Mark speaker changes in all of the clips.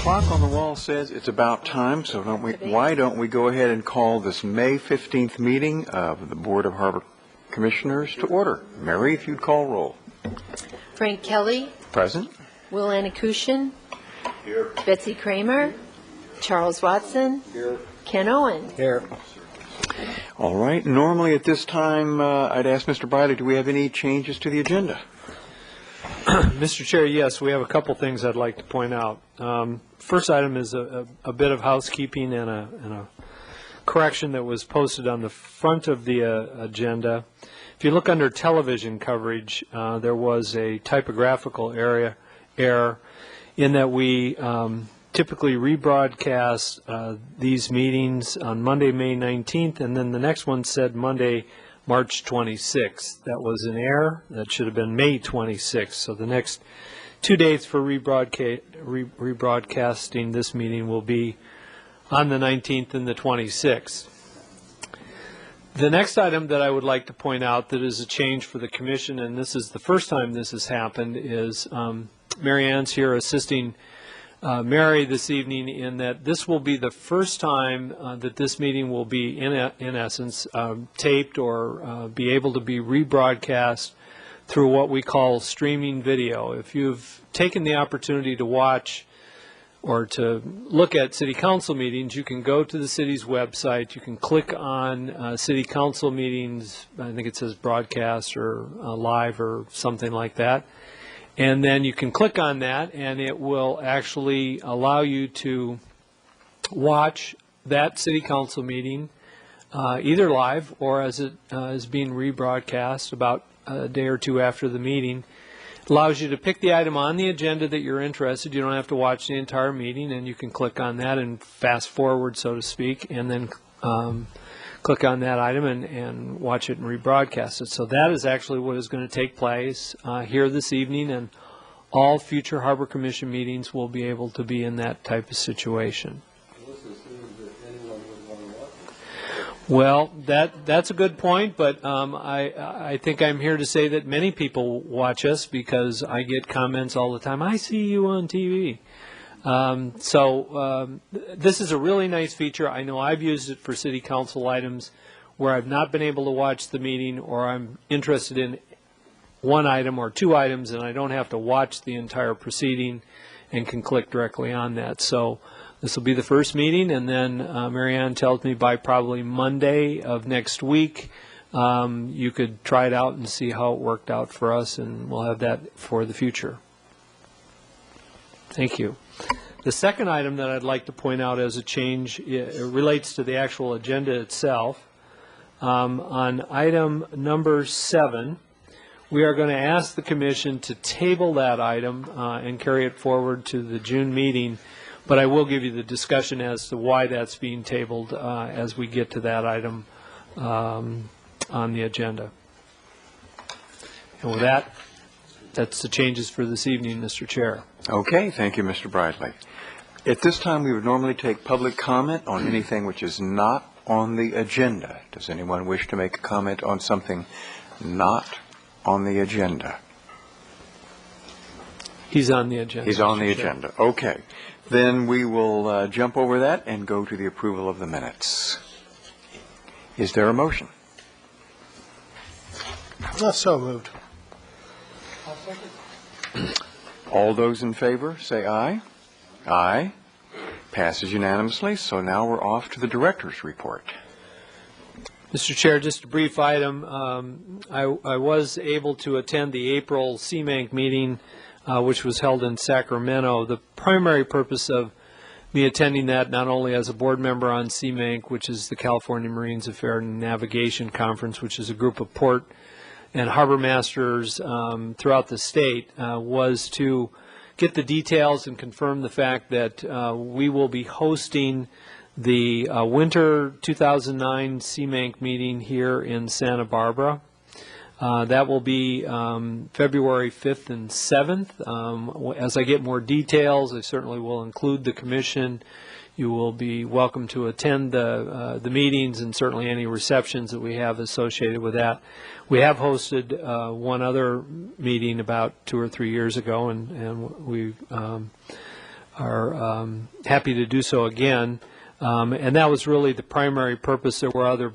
Speaker 1: clock on the wall says it's about time, so why don't we go ahead and call this May 15th meeting of the Board of Harbor Commissioners to order. Mary, if you'd call roll.
Speaker 2: Frank Kelly.
Speaker 1: Present.
Speaker 2: Will Anakushin.
Speaker 3: Here.
Speaker 2: Betsy Kramer. Charles Watson.
Speaker 3: Here.
Speaker 2: Ken Owen.
Speaker 3: Here.
Speaker 1: All right. Normally at this time, I'd ask Mr. Briley, do we have any changes to the agenda?
Speaker 4: Mr. Chair, yes, we have a couple things I'd like to point out. First item is a bit of housekeeping and a correction that was posted on the front of the agenda. If you look under television coverage, there was a typographical error in that we typically rebroadcast these meetings on Monday, May 19th, and then the next one said Monday, March 26th. That was an error. That should have been May 26th. So the next two dates for rebroadcasting this meeting will be on the 19th and the 26th. The next item that I would like to point out that is a change for the Commission, and this is the first time this has happened, is Mary Ann's here assisting Mary this evening in that this will be the first time that this meeting will be, in essence, taped or be able to be rebroadcast through what we call streaming video. If you've taken the opportunity to watch or to look at City Council meetings, you can go to the city's website, you can click on City Council meetings, I think it says broadcast or live or something like that. And then you can click on that, and it will actually allow you to watch that City Council meeting either live or as it is being rebroadcast about a day or two after the meeting. It allows you to pick the item on the agenda that you're interested. You don't have to watch the entire meeting, and you can click on that and fast forward, so to speak, and then click on that item and watch it and rebroadcast it. So that is actually what is going to take place here this evening, and all future Harbor Commission meetings will be able to be in that type of situation. Well, that's a good point, but I think I'm here to say that many people watch us because I get comments all the time, I see you on TV. This is a really nice feature. I know I've used it for City Council items where I've not been able to watch the meeting, or I'm interested in one item or two items and I don't have to watch the entire proceeding and can click directly on that. So this will be the first meeting, and then Mary Ann tells me by probably Monday of next week you could try it out and see how it worked out for us, and we'll have that for the future. Thank you. The second item that I'd like to point out as a change, it relates to the actual agenda itself. On item number 7, we are going to ask the Commission to table that item and carry it forward to the June meeting, but I will give you the discussion as to why that's being tabled as we get to that item on the agenda. And with that, that's the changes for this evening, Mr. Chair.
Speaker 1: Okay, thank you, Mr. Briley. At this time, we would normally take public comment on anything which is not on the agenda. Does anyone wish to make a comment on something not on the agenda?
Speaker 4: He's on the agenda.
Speaker 1: He's on the agenda. Okay. Then we will jump over that and go to the approval of the minutes. Is there a motion?
Speaker 3: So moved.
Speaker 1: All those in favor, say aye. Aye. Passes unanimously. So now we're off to the director's report.
Speaker 4: Mr. Chair, just a brief item. I was able to attend the April CMANC meeting, which was held in Sacramento. The primary purpose of me attending that, not only as a board member on CMANC, which is the California Marines Affairs and Navigation Conference, which is a group of port and harbor masters throughout the state, was to get the details and confirm the fact that we will be hosting the winter 2009 CMANC meeting here in Santa Barbara. That will be February 5th and 7th. As I get more details, I certainly will include the Commission. You will be welcome to attend the meetings and certainly any receptions that we have associated with that. We have hosted one other meeting about 2 or 3 years ago, and we happy to do so again. And that was really the primary purpose. There were other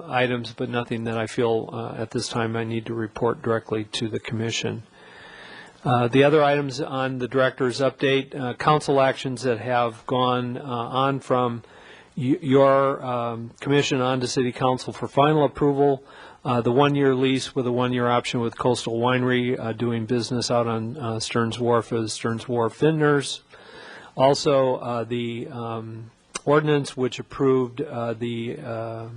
Speaker 4: items, but nothing that I feel at this time I need to report directly to the commission. The other items on the director's update, council actions that have gone on from your commission on to City Council for final approval. The one-year lease with a one-year option with Coastal Winery doing business out on Stearns Wharf as Stearns Wharf Vintners. Also, the ordinance which approved the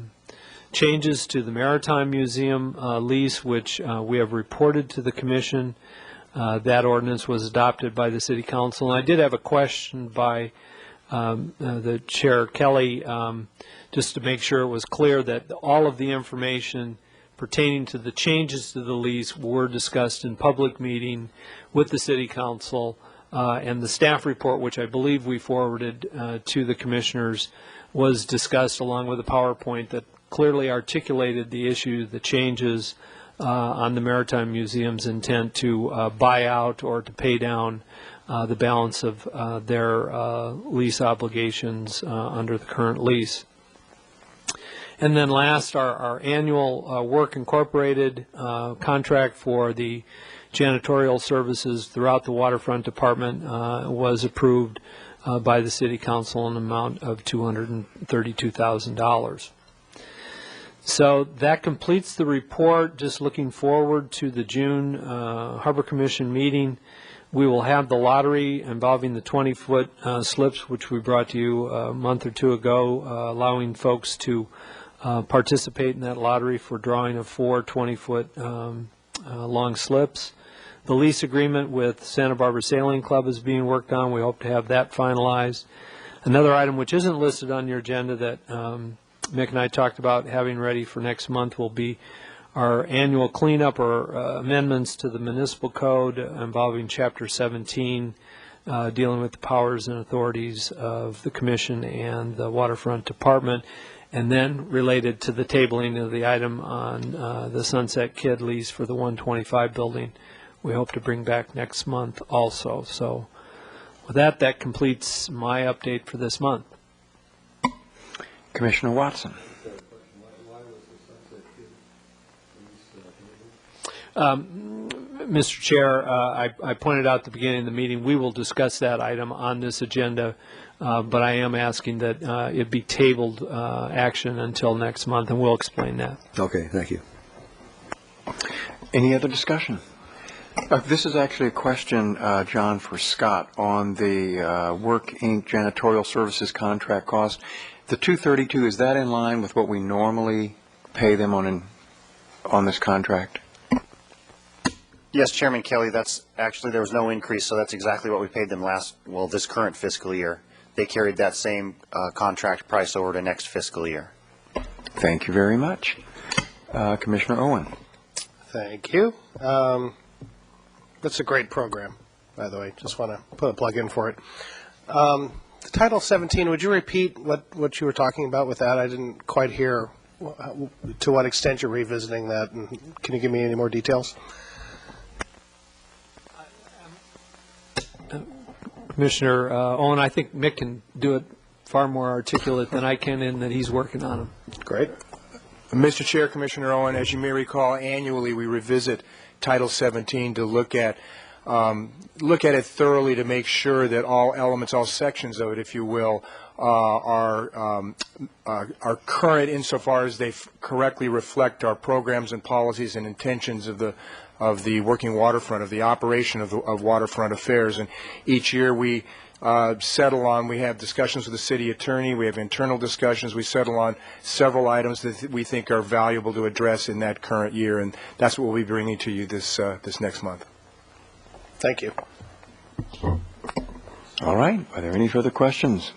Speaker 4: changes to the Maritime Museum lease, which we have reported to the commission. That ordinance was adopted by the City Council. And I did have a question by the Chair Kelly, just to make sure it was clear that all of the information pertaining to the changes to the lease were discussed in public meeting with the City Council, and the staff report, which I believe we forwarded to the commissioners, was discussed along with a PowerPoint that clearly articulated the issue, the changes on the Maritime Museum's intent to buy out or to pay down the balance of their lease obligations under the current lease. And then last, our annual Work Incorporated contract for the janitorial services throughout the Waterfront Department was approved by the City Council in an amount of $232,000. So that completes the report. Just looking forward to the June Harbor Commission meeting. We will have the lottery involving the 20-foot slips, which we brought to you a month or two ago, allowing folks to participate in that lottery for drawing of 4 20-foot long slips. The lease agreement with Santa Barbara Sailing Club is being worked on. We hope to have that finalized. Another item which isn't listed on your agenda that Mick and I talked about having ready for next month will be our annual cleanup or amendments to the municipal code involving Chapter 17, dealing with the powers and authorities of the Commission and the Waterfront Department, and then related to the tabling of the item on the Sunset Kid lease for the 125 building. We hope to bring back next month also. So with that, that completes my update for this month.
Speaker 1: Commissioner Watson.
Speaker 4: Mr. Chair, I pointed out at the beginning of the meeting, we will discuss that item on this agenda, but I am asking that it be tabled action until next month, and we'll explain that.
Speaker 5: Okay, thank you.
Speaker 1: Any other discussion? This is actually a question, John, for Scott on the Work Inc. janitorial services contract cost. The $232, is that in line with what we normally pay them on this contract?
Speaker 6: Yes, Chairman Kelly, that's actually, there was no increase, so that's exactly what we paid them this current fiscal year. They carried that same contract price over to next fiscal year.
Speaker 1: Thank you very much. Commissioner Owen.
Speaker 3: Thank you. That's a great program, by the way. Just want to put a plug in for it. Title 17, would you repeat what you were talking about with that? I didn't quite hear to what extent you're revisiting that. And can you give me any more details?
Speaker 4: Commissioner Owen, I think Mick can do it far more articulate than I can in that he's working on them.
Speaker 3: Great.
Speaker 7: Mr. Chair, Commissioner Owen, as you may recall, annually we revisit Title 17 to look at it thoroughly to make sure that all elements, all sections of it, if you will, are current insofar as they correctly reflect our programs and policies and intentions of the working waterfront, of the operation of waterfront affairs. And each year we settle on, we have discussions with the city attorney, we have internal discussions, we settle on several items that we think are valuable to address in that current year, and that's what we'll be bringing to you this next month.
Speaker 3: Thank you.
Speaker 1: All right. Are there any further questions?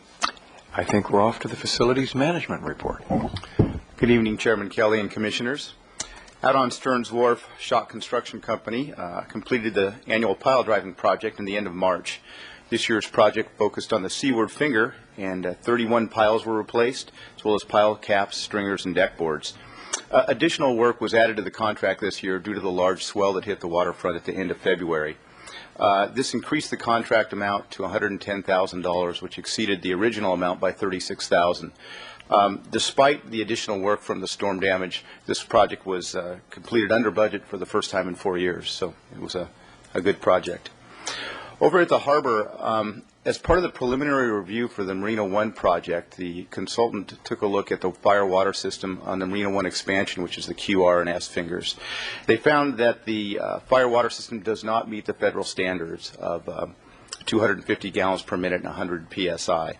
Speaker 1: I think we're off to the facilities management report.
Speaker 8: Good evening, Chairman Kelly and Commissioners. Out on Stearns Wharf, Schott Construction Company completed the annual pile driving project in the end of March. This year's project focused on the seaward finger, and 31 piles were replaced, as well as pile caps, stringers, and deck boards. Additional work was added to the contract this year due to the large swell that hit the waterfront at the end of February. This increased the contract amount to $110,000, which exceeded the original amount by $36,000. Despite the additional work from the storm damage, this project was completed under budget for the first time in 4 years, so it was a good project. Over at the harbor, as part of the preliminary review for the Marina One project, the consultant took a look at the fire water system on the Marina One expansion, which is the QR and S fingers. They found that the fire water system does not meet the federal standards of 250 gallons per minute and 100 psi.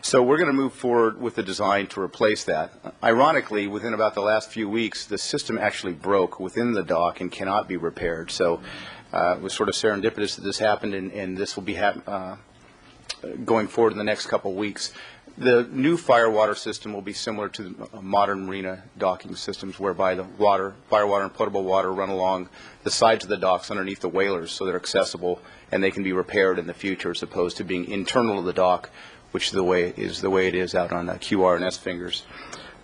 Speaker 8: So we're going to move forward with the design to replace that. Ironically, within about the last few weeks, the system actually broke within the dock and cannot be repaired. So it was sort of serendipitous that this happened, and this will be going forward in the next couple of weeks. The new fire water system will be similar to the modern marina docking systems, whereby the fire water and potable water run along the sides of the docks underneath the whalers, so they're accessible and they can be repaired in the future, as opposed to being internal to the dock, which is the way it is out on QR and S fingers.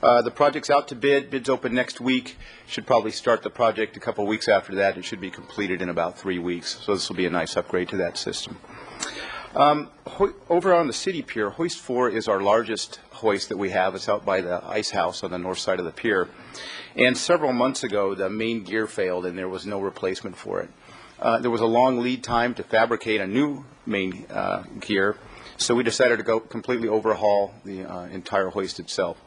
Speaker 8: The project's out to bid. Bids open next week. Should probably start the project a couple of weeks after that. It should be completed in about 3 weeks. So this will be a nice upgrade to that system. Over on the city pier, Hoist 4 is our largest hoist that we have. It's out by the ice house on the north side of the pier. And several months ago, the main gear failed and there was no replacement for it. There was a long lead time to fabricate a new main gear, so we decided to go completely overhaul the entire hoist itself.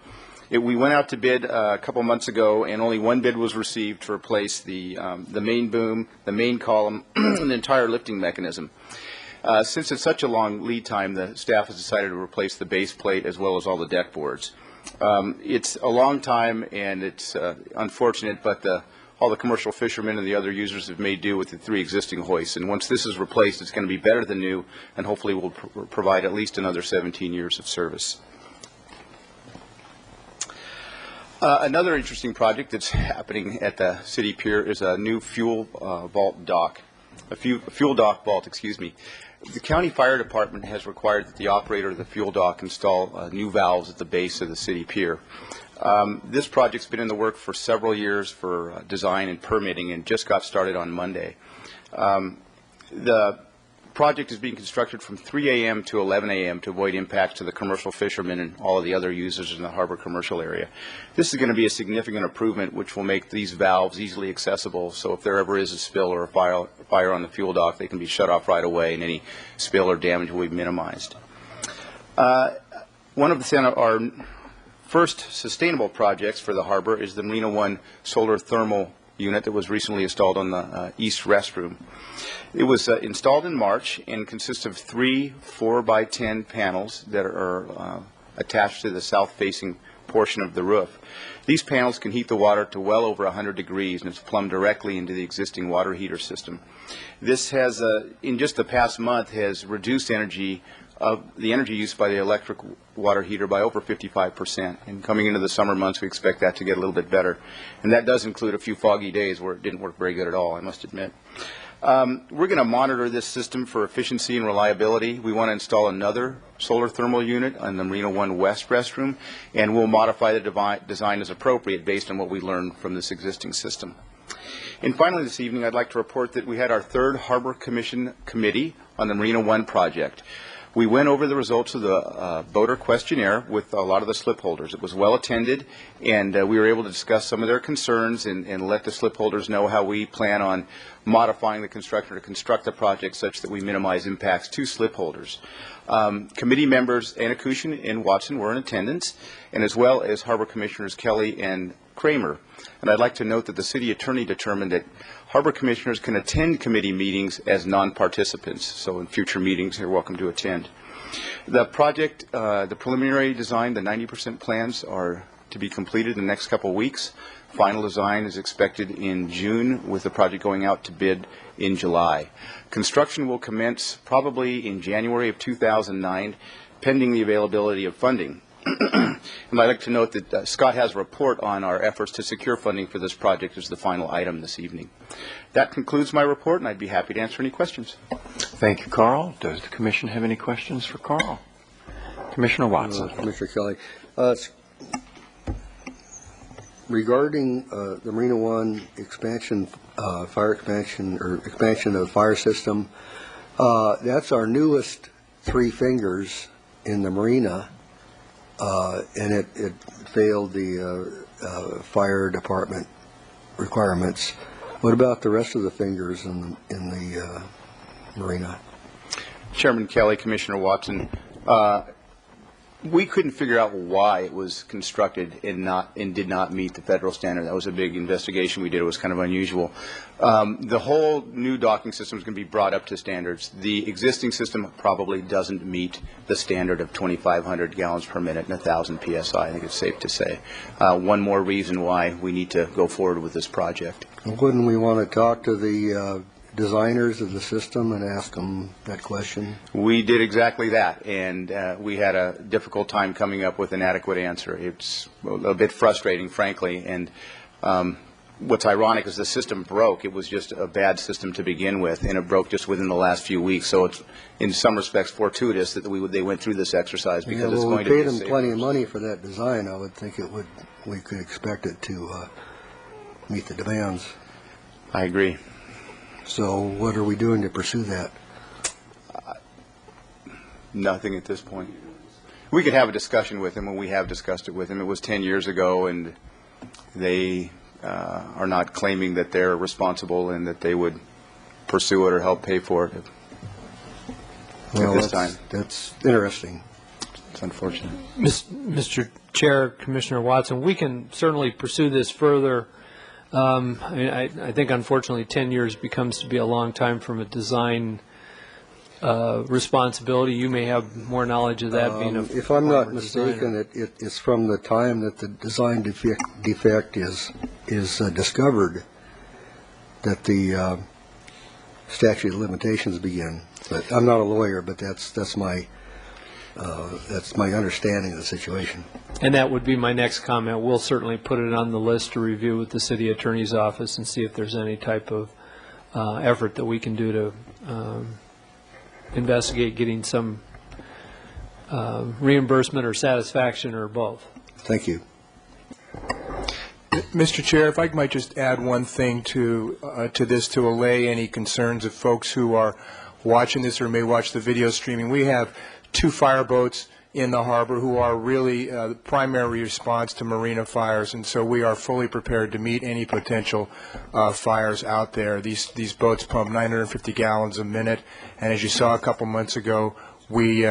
Speaker 8: We went out to bid a couple months ago, and only one bid was received to replace the main boom, the main column, and the entire lifting mechanism. Since it's such a long lead time, the staff has decided to replace the base plate as well as all the deck boards. It's a long time, and it's unfortunate, but all the commercial fishermen and the other users have made do with the 3 existing hoists. And once this is replaced, it's going to be better than new, and hopefully will provide at least another 17 years of service. Another interesting project that's happening at the city pier is a new fuel dock, fuel dock vault, excuse me. The county fire department has required that the operator of the fuel dock install new valves at the base of the city pier. This project's been in the work for several years for design and permitting, and just got started on Monday. The project is being constructed from 3 a.m. to 11 a.m. to avoid impacts to the commercial fishermen and all of the other users in the harbor commercial area. This is going to be a significant improvement, which will make these valves easily accessible, so if there ever is a spill or a fire on the fuel dock, they can be shut off right away and any spill or damage will be minimized. One of our first sustainable projects for the harbor is the Marina One solar thermal unit that was recently installed on the east restroom. It was installed in March and consists of 3 4x10 panels that are attached to the south-facing portion of the roof. These panels can heat the water to well over 100 degrees, and it's plumbed directly into the existing water heater system. This has, in just the past month, has reduced the energy used by the electric water heater by over 55%. And coming into the summer months, we expect that to get a little bit better. And that does include a few foggy days where it didn't work very good at all, I must admit. We're going to monitor this system for efficiency and reliability. We want to install another solar thermal unit on the Marina One West restroom, and we'll modify the design as appropriate based on what we learned from this existing system. And finally this evening, I'd like to report that we had our 3rd Harbor Commission committee on the Marina One project. We went over the results of the boater questionnaire with a lot of the slip holders. It was well attended, and we were able to discuss some of their concerns and let the slip holders know how we plan on modifying the construction to construct the project such that we minimize impacts to slip holders. Committee members Anna Kushin and Watson were in attendance, and as well as Harbor Commissioners Kelly and Kramer. And I'd like to note that the city attorney determined that Harbor Commissioners can attend committee meetings as non-participants, so in future meetings you're welcome to attend. The project, the preliminary design, the 90% plans are to be completed in the next couple of weeks. Final design is expected in June, with the project going out to bid in July. Construction will commence probably in January of 2009, pending the availability of funding. And I'd like to note that Scott has a report on our efforts to secure funding for this project as the final item this evening. That concludes my report, and I'd be happy to answer any questions.
Speaker 1: Thank you, Carl. Does the Commission have any questions for Carl? Commissioner Watson.
Speaker 5: Commissioner Kelly, Regarding the Marina One expansion, fire expansion, or expansion of the fire system, that's our newest three fingers in the marina, and it failed the fire department requirements. What about the rest of the fingers in the marina?
Speaker 8: Chairman Kelly, Commissioner Watson, we couldn't figure out why it was constructed and did not meet the federal standard. That was a big investigation we did. It was kind of unusual. The whole new docking system is going to be brought up to standards. The existing system probably doesn't meet the standard of 2,500 gallons per minute and 1,000 PSI. I think it's safe to say. One more reason why we need to go forward with this project.
Speaker 5: Wouldn't we want to talk to the designers of the system and ask them that question?
Speaker 8: We did exactly that, and we had a difficult time coming up with an adequate answer. It's a bit frustrating, frankly, and what's ironic is the system broke. It was just a bad system to begin with, and it broke just within the last few weeks, so it's in some respects fortuitous that they went through this exercise, because it's going to be
Speaker 5: we paid them plenty of money for that design. I would think we could expect it to meet the demands.
Speaker 8: I agree.
Speaker 5: So what are we doing to pursue that?
Speaker 8: Nothing at this point. We could have a discussion with him, and we have discussed it with him. It was 10 years ago, and they are not claiming that they're responsible and that they would pursue it or help pay for it
Speaker 5: Well,
Speaker 8: at this time.
Speaker 5: That's interesting.
Speaker 8: It's unfortunate.
Speaker 4: Mr. Chair, Commissioner Watson, we can certainly pursue this further. I think unfortunately 10 years becomes to be a long time from a design responsibility. You may have more knowledge of that being a
Speaker 5: if I'm not
Speaker 4: former
Speaker 5: mistaken, it's from the time that the design defect is discovered that the statute of limitations begin. But I'm not a lawyer, but that's my understanding of the situation.
Speaker 4: And that would be my next comment. We'll certainly put it on the list to review with the city attorney's office and see if there's any type of effort that we can do to investigate getting some reimbursement or satisfaction or both.
Speaker 5: Thank you.
Speaker 7: Mr. Chair, if I might just add one thing to this to allay any concerns of folks who are watching this or may watch the video streaming. We have 2 fireboats in the harbor who are really the primary response to marina fires, and so we are fully prepared to meet any potential fires out there. These boats pump 950 gallons a minute, and as you saw a couple months ago, we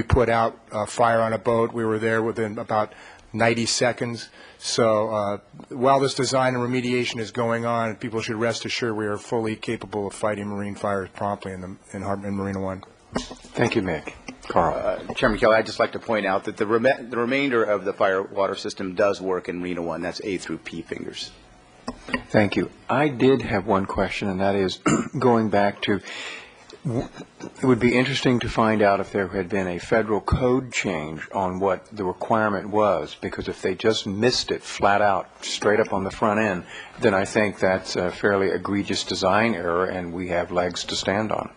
Speaker 7: put out a fire on a boat. We were there within about 90 seconds. So while this design and remediation is going on, people should rest assured we are fully capable of fighting marine fires promptly in Marina One.
Speaker 1: Thank you, Mick. Carl.
Speaker 8: Chairman Kelly, I'd just like to point out that the remainder of the fire water system does work in Marina One. That's A through P fingers.
Speaker 1: Thank you. I did have one question, and that is going back to, it would be interesting to find out if there had been a federal code change on what the requirement was, because if they just missed it flat out, straight up on the front end, then I think that's a fairly egregious design error, and we have legs to stand on.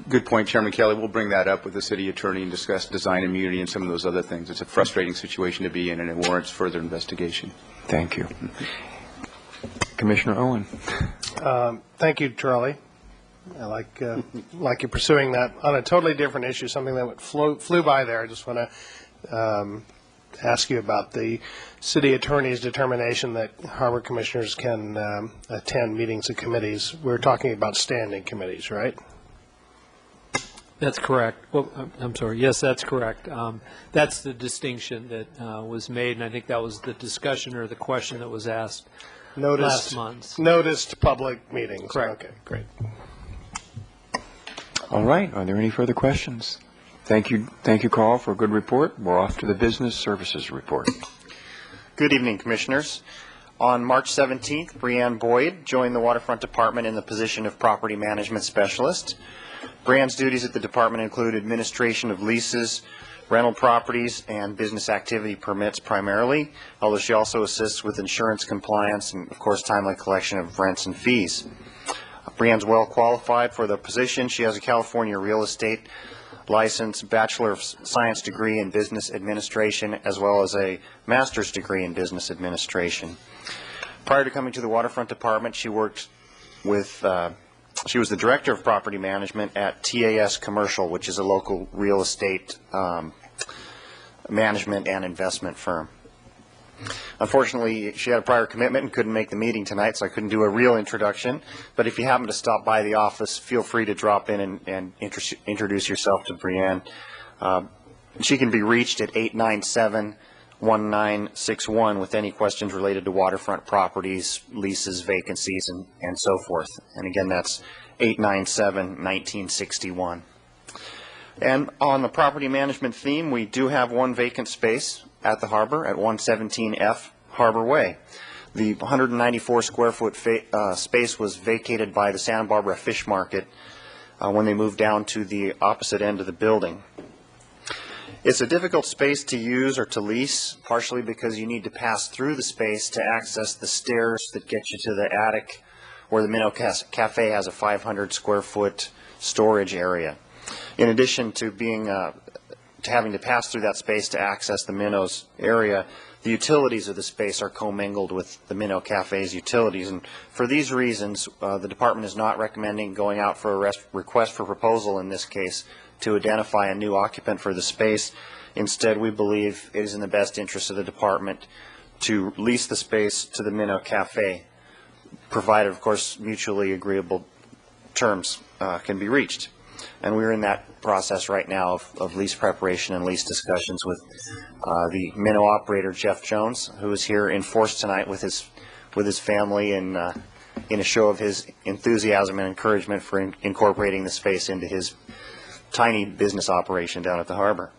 Speaker 8: Good point, Chairman Kelly. We'll bring that up with the city attorney and discuss design immunity and some of those other things. It's a frustrating situation to be in, and it warrants further investigation.
Speaker 1: Thank you. Commissioner Owen.
Speaker 3: Thank you, Charlie. I like you pursuing that on a totally different issue, something that flew by there. I just want to ask you about the city attorney's determination that harbor commissioners can attend meetings of committees. We're talking about standing committees, right?
Speaker 4: That's correct. Well, I'm sorry. Yes, that's correct. That's the distinction that was made, and I think that was the discussion or the question that was asked last month.
Speaker 3: Noticed public meetings.
Speaker 4: Correct.
Speaker 3: Okay, great.
Speaker 1: All right. Are there any further questions? Thank you, Carl, for a good report. We're off to the business services report.
Speaker 6: Good evening, Commissioners. On March 17th, Breanne Boyd joined the Waterfront Department in the position of Property Management Specialist. Breanne's duties at the department include administration of leases, rental properties, and business activity permits primarily, although she also assists with insurance compliance and, of course, timely collection of rents and fees. Breanne's well qualified for the position. She has a California real estate license, Bachelor of Science degree in Business Administration, as well as a Master's degree in Business Administration. Prior to coming to the Waterfront Department, she worked with, she was the Director of Property Management at TAS Commercial, which is a local real estate management and investment firm. Unfortunately, she had a prior commitment and couldn't make the meeting tonight, so I couldn't do a real introduction. But if you happen to stop by the office, feel free to drop in and introduce yourself to Brianne. She can be reached at 897-1961 with any questions related to waterfront properties, leases, vacancies, and so forth. And again, that's 897-1961. And on the property management theme, we do have one vacant space at the harbor at 117F Harbor Way. The 194 square foot space was vacated by the Santa Barbara Fish Market when they moved down to the opposite end of the building. It's a difficult space to use or to lease, partially because you need to pass through the space to access the stairs that get you to the attic, where the Minnow Cafe has a 500 square foot storage area. In addition to being to having to pass through that space to access the Minnow's area, the utilities of the space are commingled with the Minnow Cafe's utilities. And for these reasons, the department is not recommending going out for a request for proposal in this case to identify a new occupant for the space. Instead, we believe it is in the best interest of the department to lease the space to the Minnow Cafe, provided, of course, mutually agreeable terms can be reached. And we're in that process right now of lease preparation and lease discussions with the Minnow operator, Jeff Jones, who is here in force tonight with his family in a show of his enthusiasm and encouragement for incorporating the space into his tiny business operation down at the harbor.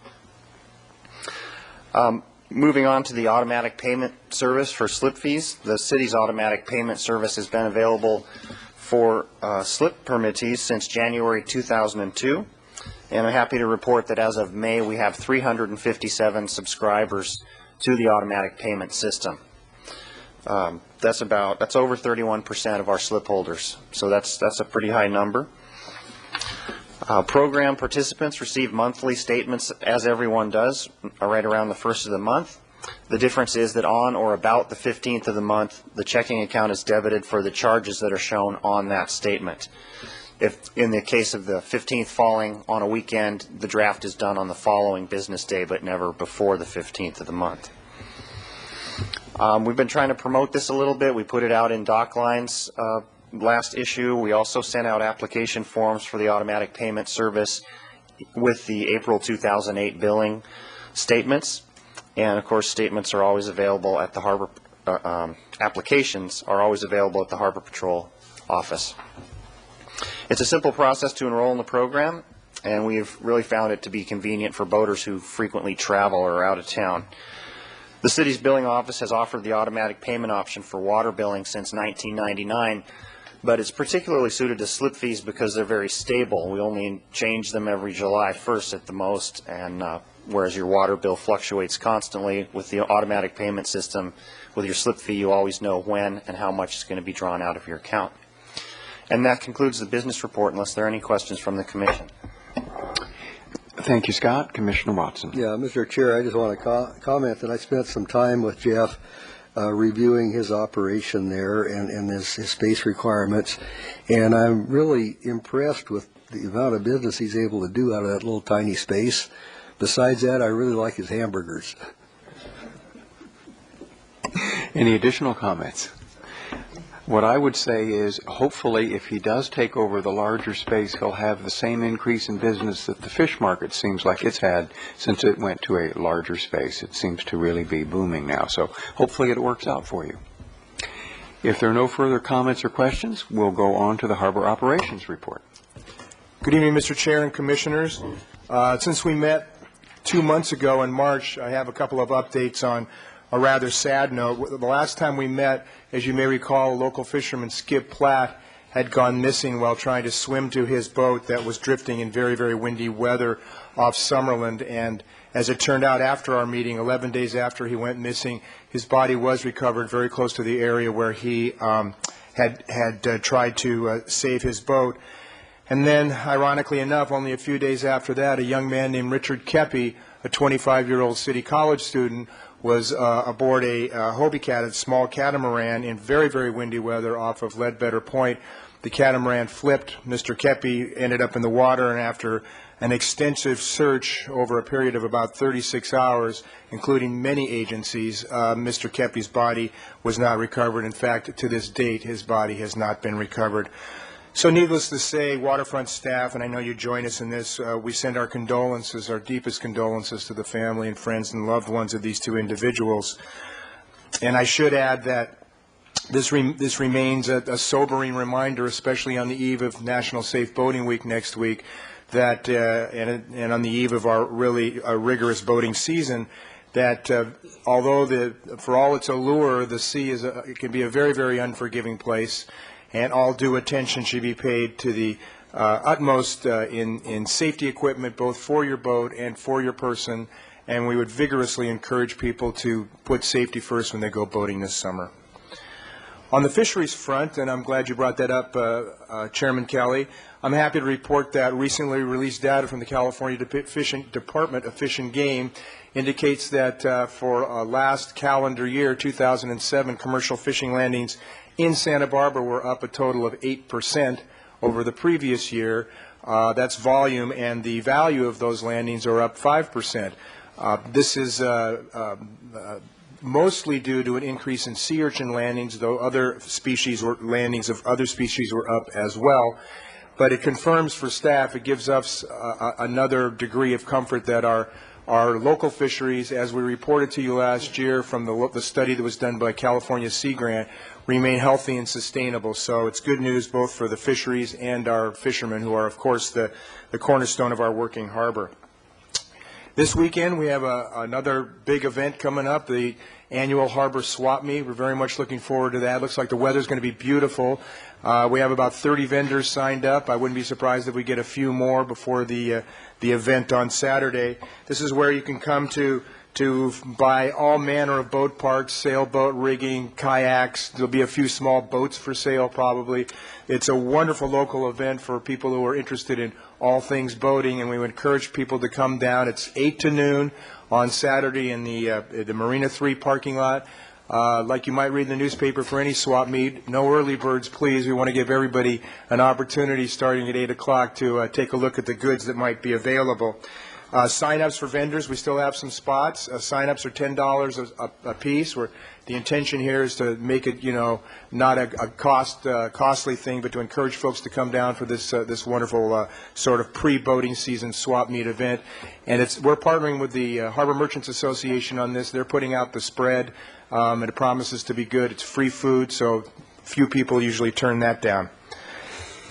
Speaker 6: Moving on to the automatic payment service for slip fees. The city's automatic payment service has been available for slip permittees since January 2002, and I'm happy to report that as of May we have 357 subscribers to the automatic payment system. That's over 31% of our slip holders, so that's a pretty high number. Program participants receive monthly statements, as everyone does, right around the first of the month. The difference is that on or about the 15th of the month, the checking account is debited for the charges that are shown on that statement. If in the case of the 15th falling on a weekend, the draft is done on the following business day, but never before the 15th of the month. We've been trying to promote this a little bit. We put it out in dock lines last issue. We also sent out application forms for the automatic payment service with the April 2008 billing statements. And, of course, statements are always available at the Harbor, applications are always available at the Harbor Patrol office. It's a simple process to enroll in the program, and we've really found it to be convenient for boaters who frequently travel or are out of town. The city's billing office has offered the automatic payment option for water billing since 1999, but it's particularly suited to slip fees because they're very stable. We only change them every July 1st at the most, and whereas your water bill fluctuates constantly, with the automatic payment system, with your slip fee, you always know when and how much is going to be drawn out of your account. And that concludes the business report, unless there are any questions from the Commission.
Speaker 1: Thank you, Scott. Commissioner Watson.
Speaker 5: Yeah, Mr. Chair, I just want to comment that I spent some time with Jeff reviewing his operation there and his space requirements, and I'm really impressed with the amount of business he's able to do out of that little tiny space. Besides that, I really like his hamburgers.
Speaker 1: Any additional comments? What I would say is, hopefully, if he does take over the larger space, he'll have the same increase in business that the fish market seems like it's had since it went to a larger space. It seems to really be booming now, so hopefully it works out for you. If there are no further comments or questions, we'll go on to the Harbor Operations Report.
Speaker 7: Good evening, Mr. Chair and Commissioners. Since we met 2 months ago in March, I have a couple of updates on a rather sad note. The last time we met, as you may recall, local fisherman Skip Platt had gone missing while trying to swim to his boat that was drifting in very, very windy weather off Summerland. And as it turned out, after our meeting, 11 days after he went missing, his body was recovered very close to the area where he had tried to save his boat. And then, ironically enough, only a few days after that, a young man named Richard Kepi, a 25-year-old City College student, was aboard a Hobie Cat, a small catamaran, in very, very windy weather off of Ledbetter Point. The catamaran flipped. Mr. Kepi ended up in the water, and after an extensive search over a period of about 36 hours, including many agencies, Mr. Kepi's body was not recovered. In fact, to this date, his body has not been recovered. So needless to say, waterfront staff, and I know you join us in this, we send our condolences, our deepest condolences to the family and friends and loved ones of these two individuals. And I should add that this remains a sobering reminder, especially on the eve of National Safe Boating Week next week, that and on the eve of our really rigorous boating season, that although for all its allure, the sea it can be a very, very unforgiving place, and all due attention should be paid to the utmost in safety equipment, both for your boat and for your person, and we would vigorously encourage people to put safety first when they go boating this summer. On the fisheries front, and I'm glad you brought that up, Chairman Kelly, I'm happy to report that recently released data from the California Department of Fish and Game indicates that for last calendar year, 2007, commercial fishing landings in Santa Barbara were up a total of 8% over the previous year. That's volume, and the value of those landings are up 5%. This is mostly due to an increase in sea urchin landings, though other species or landings of other species were up as well. But it confirms for staff, it gives us another degree of comfort that our local fisheries, as we reported to you last year from the study that was done by California Sea Grant, remain healthy and sustainable. So it's good news both for the fisheries and our fishermen, who are, of course, the cornerstone of our working harbor. This weekend, we have another big event coming up, the annual Harbor Swap Meet. We're very much looking forward to that. Looks like the weather's going to be beautiful. We have about 30 vendors signed up. I wouldn't be surprised if we get a few more before the event on Saturday. This is where you can come to buy all manner of boat parts, sailboat rigging, kayaks. There'll be a few small boats for sale probably. It's a wonderful local event for people who are interested in all things boating, and we would encourage people to come down. It's 8 to noon on Saturday in the Marina 3 parking lot. Like you might read in the newspaper for any swap meet, no early birds, please. We want to give everybody an opportunity starting at 8 o'clock to take a look at the goods that might be available. Sign-ups for vendors, we still have some spots. Sign-ups are $10 a piece. The intention here is to make it, not a costly thing, but to encourage folks to come down for this wonderful sort of pre-boating season swap meet event. And we're partnering with the Harbor Merchants Association on this. They're putting out the spread, and it promises to be good. It's free food, so few people usually turn that down.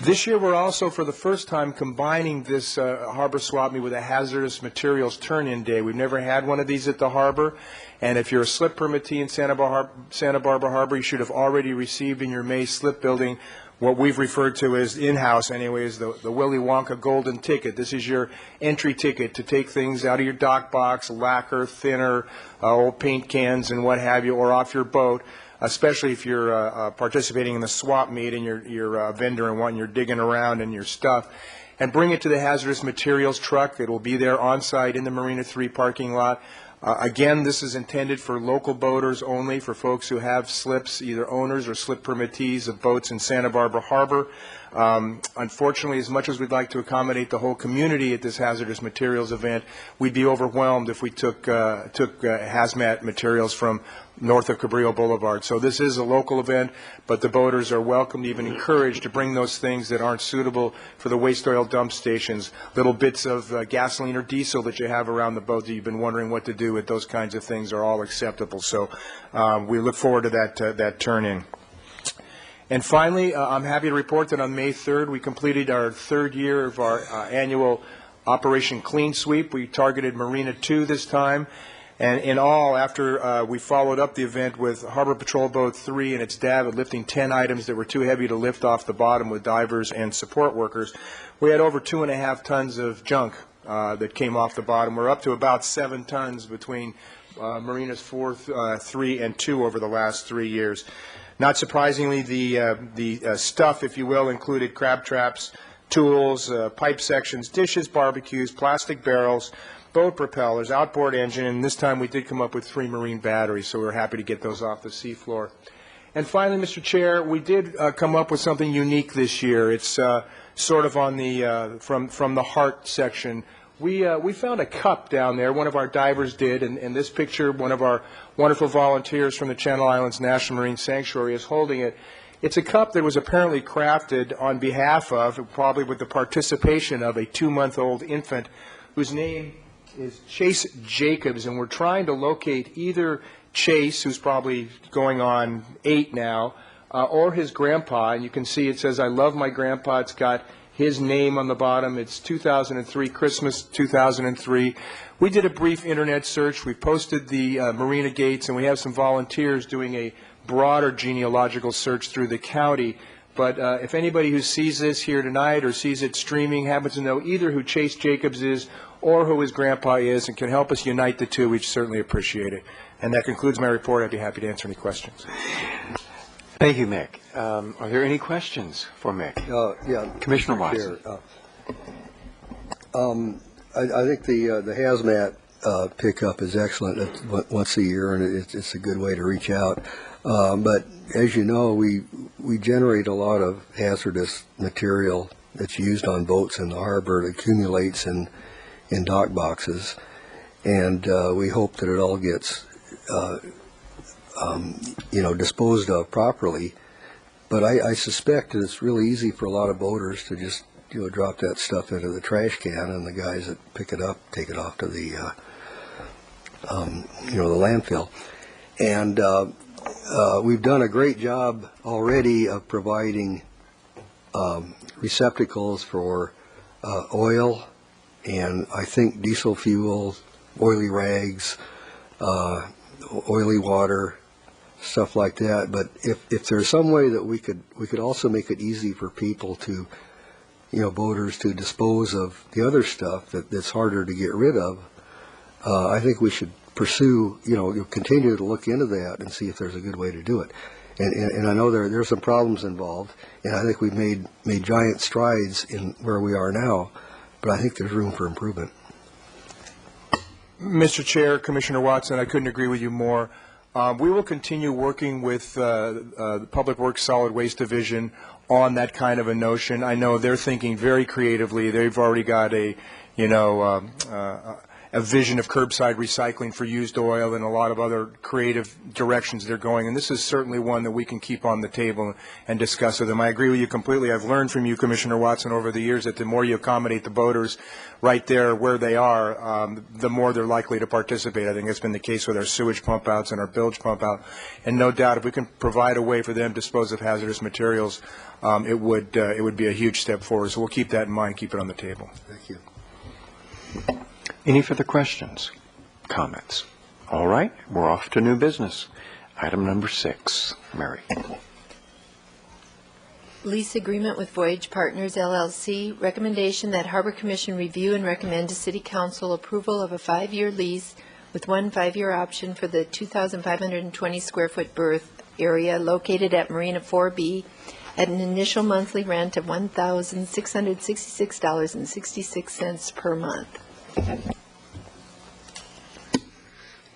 Speaker 7: This year, we're also, for the first time, combining this harbor swap meet with a hazardous materials turn-in day. We've never had one of these at the harbor, and if you're a slip permittee in Santa Barbara Harbor, you should have already received in your May slip building what we've referred to as in-house anyways, the Willy Wonka golden ticket. This is your entry ticket to take things out of your dock box, lacquer, thinner, old paint cans and what have you, or off your boat, especially if you're participating in the swap meet and you're a vendor and you're digging around in your stuff, and bring it to the hazardous materials truck. It will be there on site in the Marina 3 parking lot. Again, this is intended for local boaters only, for folks who have slips, either owners or slip permittees of boats in Santa Barbara Harbor. Unfortunately, as much as we'd like to accommodate the whole community at this hazardous materials event, we'd be overwhelmed if we took hazmat materials from north of Cabrillo Boulevard. So this is a local event, but the boaters are welcomed, even encouraged, to bring those things that aren't suitable for the waste oil dump stations, little bits of gasoline or diesel that you have around the boat that you've been wondering what to do with. Those kinds of things are all acceptable. So we look forward to that turn-in. And finally, I'm happy to report that on May 3rd, we completed our third year of our annual Operation Clean Sweep. We targeted Marina 2 this time. And in all, after we followed up the event with Harbor Patrol Boat 3 and its davit lifting 10 items that were too heavy to lift off the bottom with divers and support workers, we had over 2.5 tons of junk that came off the bottom. We're up to about 7 tons between Marinas 4, 3, and 2 over the last 3 years. Not surprisingly, the stuff, if you will, included crab traps, tools, pipe sections, dishes, barbecues, plastic barrels, boat propellers, outboard engine, and this time we did come up with 3 marine batteries, so we were happy to get those off the seafloor. And finally, Mr. Chair, we did come up with something unique this year. It's sort of on the from the heart section. We found a cup down there. One of our divers did, and in this picture, one of our wonderful volunteers from the Channel Islands National Marine Sanctuary is holding it. It's a cup that was apparently crafted on behalf of, probably with the participation of, a 2-month-old infant whose name is Chase Jacobs, and we're trying to locate either Chase, who's probably going on 8 now, or his grandpa. And you can see it says, "I love my grandpa." It's got his name on the bottom. It's 2003, Christmas 2003. We did a brief internet search. We posted the Marina Gates, and we have some volunteers doing a broader genealogical search through the county. But if anybody who sees this here tonight or sees it streaming happens to know either who Chase Jacobs is or who his grandpa is and can help us unite the two, we'd certainly appreciate it. And that concludes my report. I'd be happy to answer any questions.
Speaker 1: Thank you, Mick. Are there any questions for Mick?
Speaker 5: Yeah.
Speaker 1: Commissioner
Speaker 5: Mr.
Speaker 1: Watson.
Speaker 5: Chair, I think the hazmat pickup is excellent. It's once a year, and it's a good way to reach out. But as you know, we generate a lot of hazardous material that's used on boats in the harbor. It accumulates in dock boxes, and we hope that it all gets disposed of properly. But I suspect that it's really easy for a lot of boaters to just drop that stuff into the trash can, and the guys that pick it up take it off to the the landfill. And we've done a great job already of providing receptacles for oil and I think diesel fuel, oily rags, oily water, stuff like that. But if there's some way that we could also make it easy for people to, boaters to dispose of the other stuff that's harder to get rid of, I think we should pursue, continue to look into that and see if there's a good way to do it. And I know there's some problems involved, and I think we've made giant strides in where we are now, but I think there's room for improvement.
Speaker 7: Mr. Chair, Commissioner Watson, I couldn't agree with you more. We will continue working with the Public Works Solid Waste Division on that kind of a notion. I know they're thinking very creatively. They've already got a vision of curbside recycling for used oil and a lot of other creative directions they're going. And this is certainly one that we can keep on the table and discuss with them. I agree with you completely. I've learned from you, Commissioner Watson, over the years that the more you accommodate the boaters right there where they are, the more they're likely to participate. I think that's been the case with our sewage pump outs and our bilge pump out. And no doubt if we can provide a way for them to dispose of hazardous materials, it would be a huge step forward. So we'll keep that in mind, keep it on the table.
Speaker 5: Thank you.
Speaker 1: Any further questions, comments? All right, we're off to new business. Item number 6, Mary.
Speaker 2: Lease agreement with Voyage Partners, LLC. Recommendation that Harbor Commission review and recommend to City Council approval of a 5-year lease with one 5-year option for the 2,520 square foot berth area located at Marina 4B at an initial monthly rent of $1,666.66 per month.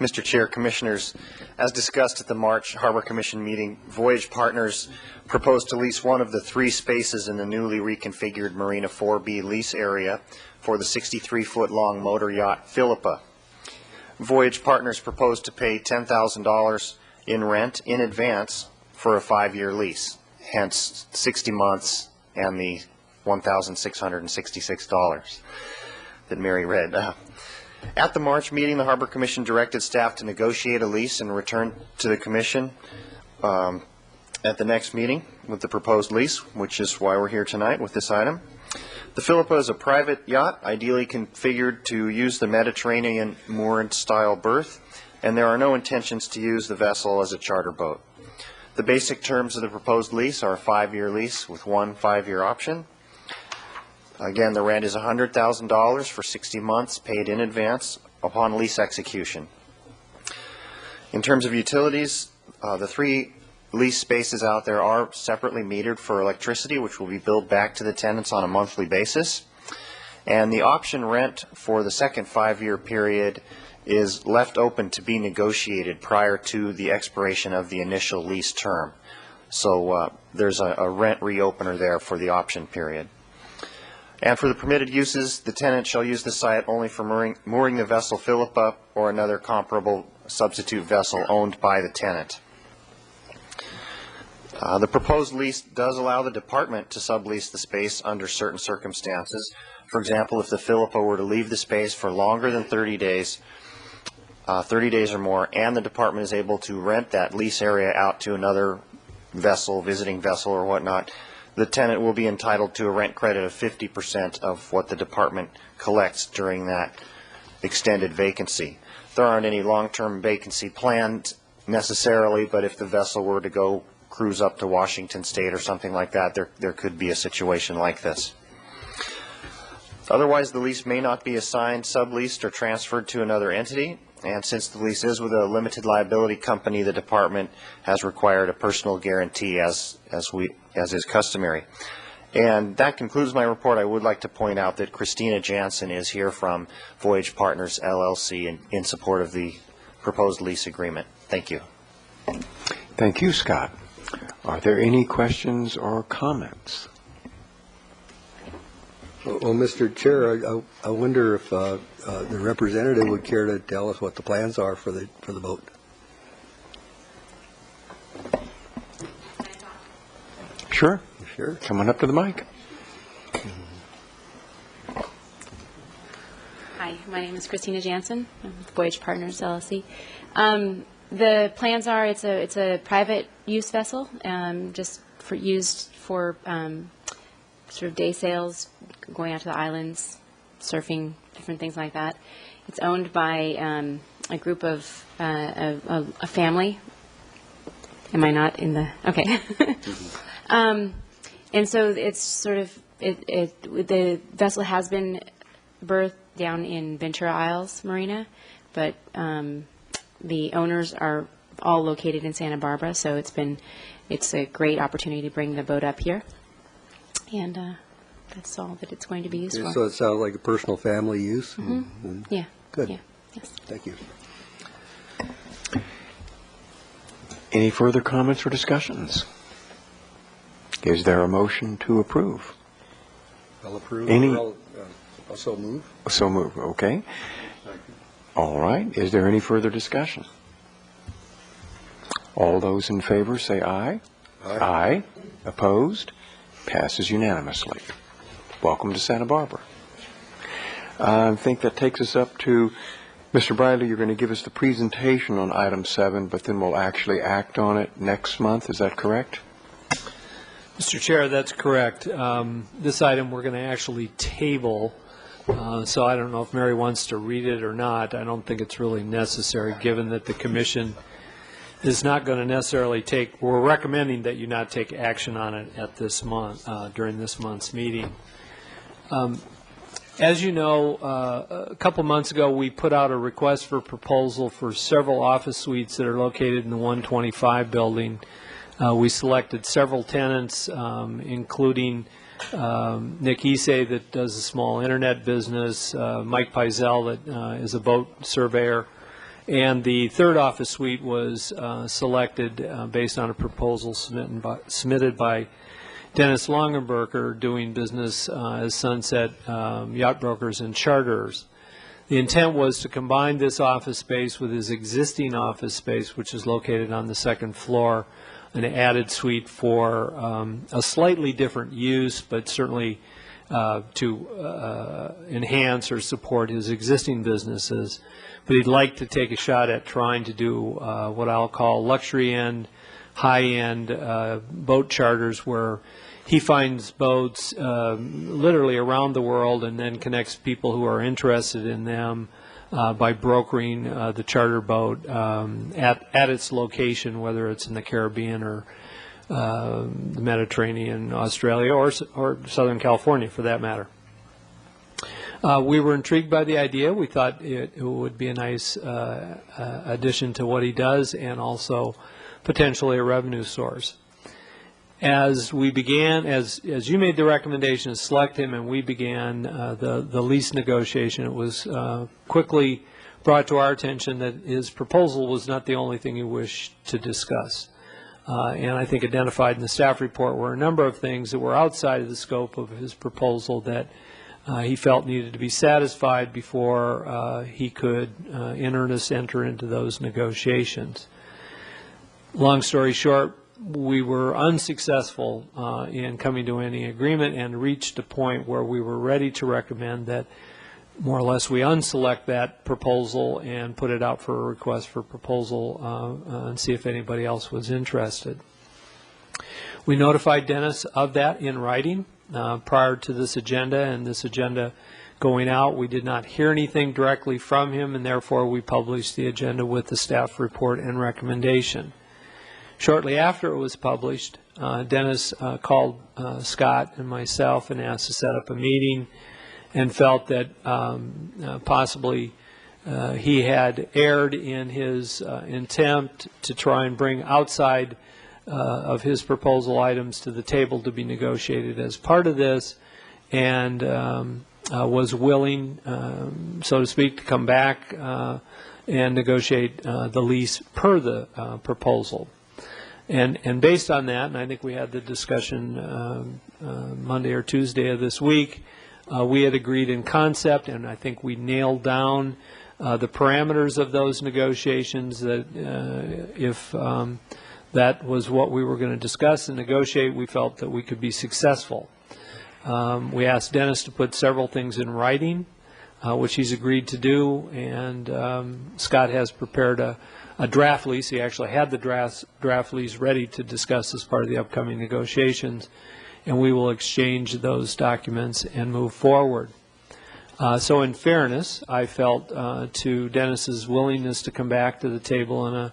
Speaker 6: Mr. Chair, Commissioners, as discussed at the March Harbor Commission meeting, Voyage Partners proposed to lease one of the 3 spaces in the newly reconfigured Marina 4B lease area for the 63-foot-long motor yacht Philippa. Voyage Partners proposed to pay $10,000 in rent in advance for a 5-year lease, hence 60 months and the $1,666 that Mary read. At the March meeting, the Harbor Commission directed staff to negotiate a lease and return to the Commission at the next meeting with the proposed lease, which is why we're here tonight with this item. The Philippa is a private yacht, ideally configured to use the Mediterranean moored-style berth, and there are no intentions to use the vessel as a charter boat. The basic terms of the proposed lease are a 5-year lease with one 5-year option. Again, the rent is $100,000 for 60 months, paid in advance upon lease execution. In terms of utilities, the 3 lease spaces out there are separately metered for electricity, which will be billed back to the tenants on a monthly basis. And the option rent for the second 5-year period is left open to be negotiated prior to the expiration of the initial lease term. So there's a rent reopener there for the option period. And for the permitted uses, the tenant shall use the site only for mooring the vessel Philippa or another comparable substitute vessel owned by the tenant. The proposed lease does allow the department to sublease the space under certain circumstances. For example, if the Philippa were to leave the space for longer than 30 days, 30 days or more, and the department is able to rent that lease area out to another vessel, visiting vessel or whatnot, the tenant will be entitled to a rent credit of 50% of what the department collects during that extended vacancy. There aren't any long-term vacancy planned necessarily, but if the vessel were to go cruise up to Washington State or something like that, there could be a situation like this. Otherwise, the lease may not be assigned, subleased, or transferred to another entity. And since the lease is with a limited liability company, the department has required a personal guarantee as is customary. And that concludes my report. I would like to point out that Christina Jansen is here from Voyage Partners LLC in support of the proposed lease agreement. Thank you.
Speaker 1: Thank you, Scott. Are there any questions or comments?
Speaker 5: Well, Mr. Chair, I wonder if the representative would care to tell us what the plans are for the boat.
Speaker 1: Sure.
Speaker 5: Sure.
Speaker 1: Come on up to the mic.
Speaker 9: Hi, my name is Christina Jansen. I'm with Voyage Partners LLC. The plans are it's a private use vessel, just used for sort of day sails, going out to the islands, surfing, different things like that. It's owned by a group of a family. Am I not in the okay? And so it's sort of the vessel has been berthed down in Ventura Isles Marina, but the owners are all located in Santa Barbara, so it's a great opportunity to bring the boat up here, and that's all that it's going to be used for.
Speaker 5: So it sounds like a personal family use?
Speaker 9: Mm-hmm. Yeah.
Speaker 5: Good.
Speaker 9: Yeah. Yes.
Speaker 5: Thank you.
Speaker 1: Any further comments or discussions? Is there a motion to approve?
Speaker 5: I'll approve.
Speaker 1: Any-
Speaker 5: Also move.
Speaker 1: So move, okay. All right, is there any further discussion? All those in favor say aye.
Speaker 5: Aye.
Speaker 1: Aye. Opposed? Passes unanimously. Welcome to Santa Barbara. I think that takes us up to, Mr. Bradley, you're going to give us the presentation on item 7, but then we'll actually act on it next month. Is that correct?
Speaker 4: Mr. Chair, that's correct. This item we're going to actually table, so I don't know if Mary wants to read it or not. I don't think it's really necessary, given that the commission is not going to necessarily we're recommending that you not take action on it at this month, during this month's meeting. As you know, a couple months ago, we put out a request for proposal for several office suites that are located in the 125 building. We selected several tenants, including Nick Issei, that does a small internet business, Mike Peisel, that is a boat surveyor, and the third office suite was selected based on a proposal submitted by Dennis Longenberger, doing business as Sunset Yacht Brokers and Charters. The intent was to combine this office space with his existing office space, which is located on the second floor, an added suite for a slightly different use, but certainly to enhance or support his existing businesses. But he'd like to take a shot at trying to do what I'll call luxury end, high-end boat charters, where he finds boats literally around the world and then connects people who are interested in them by brokering the charter boat at its location, whether it's in the Caribbean or the Mediterranean, Australia, or Southern California, for that matter. We were intrigued by the idea. We thought it would be a nice addition to what he does, and also potentially a revenue source. As we began, as you made the recommendation to select him and we began the lease negotiation, it was quickly brought to our attention that his proposal was not the only thing he wished to discuss. And I think identified in the staff report were a number of things that were outside of the scope of his proposal that he felt needed to be satisfied before he could in earnest enter into those negotiations. Long story short, we were unsuccessful in coming to any agreement and reached a point where we were ready to recommend that more or less we unselect that proposal and put it out for a request for proposal and see if anybody else was interested. We notified Dennis of that in writing prior to this agenda, and this agenda going out. We did not hear anything directly from him, and therefore we published the agenda with the staff report and recommendation. Shortly after it was published, Dennis called Scott and myself and asked to set up a meeting and felt that possibly he had erred in his attempt to try and bring outside of his proposal items to the table to be negotiated as part of this, and was willing, so to speak, to come back and negotiate the lease per the proposal. And based on that, and I think we had the discussion Monday or Tuesday of this week, we had agreed in concept, and I think we nailed down the parameters of those negotiations, that if that was what we were going to discuss and negotiate, we felt that we could be successful. We asked Dennis to put several things in writing, which he's agreed to do, and Scott has prepared a draft lease. He actually had the draft lease ready to discuss as part of the upcoming negotiations, and we will exchange those documents and move forward. So in fairness, I felt to Dennis's willingness to come back to the table in a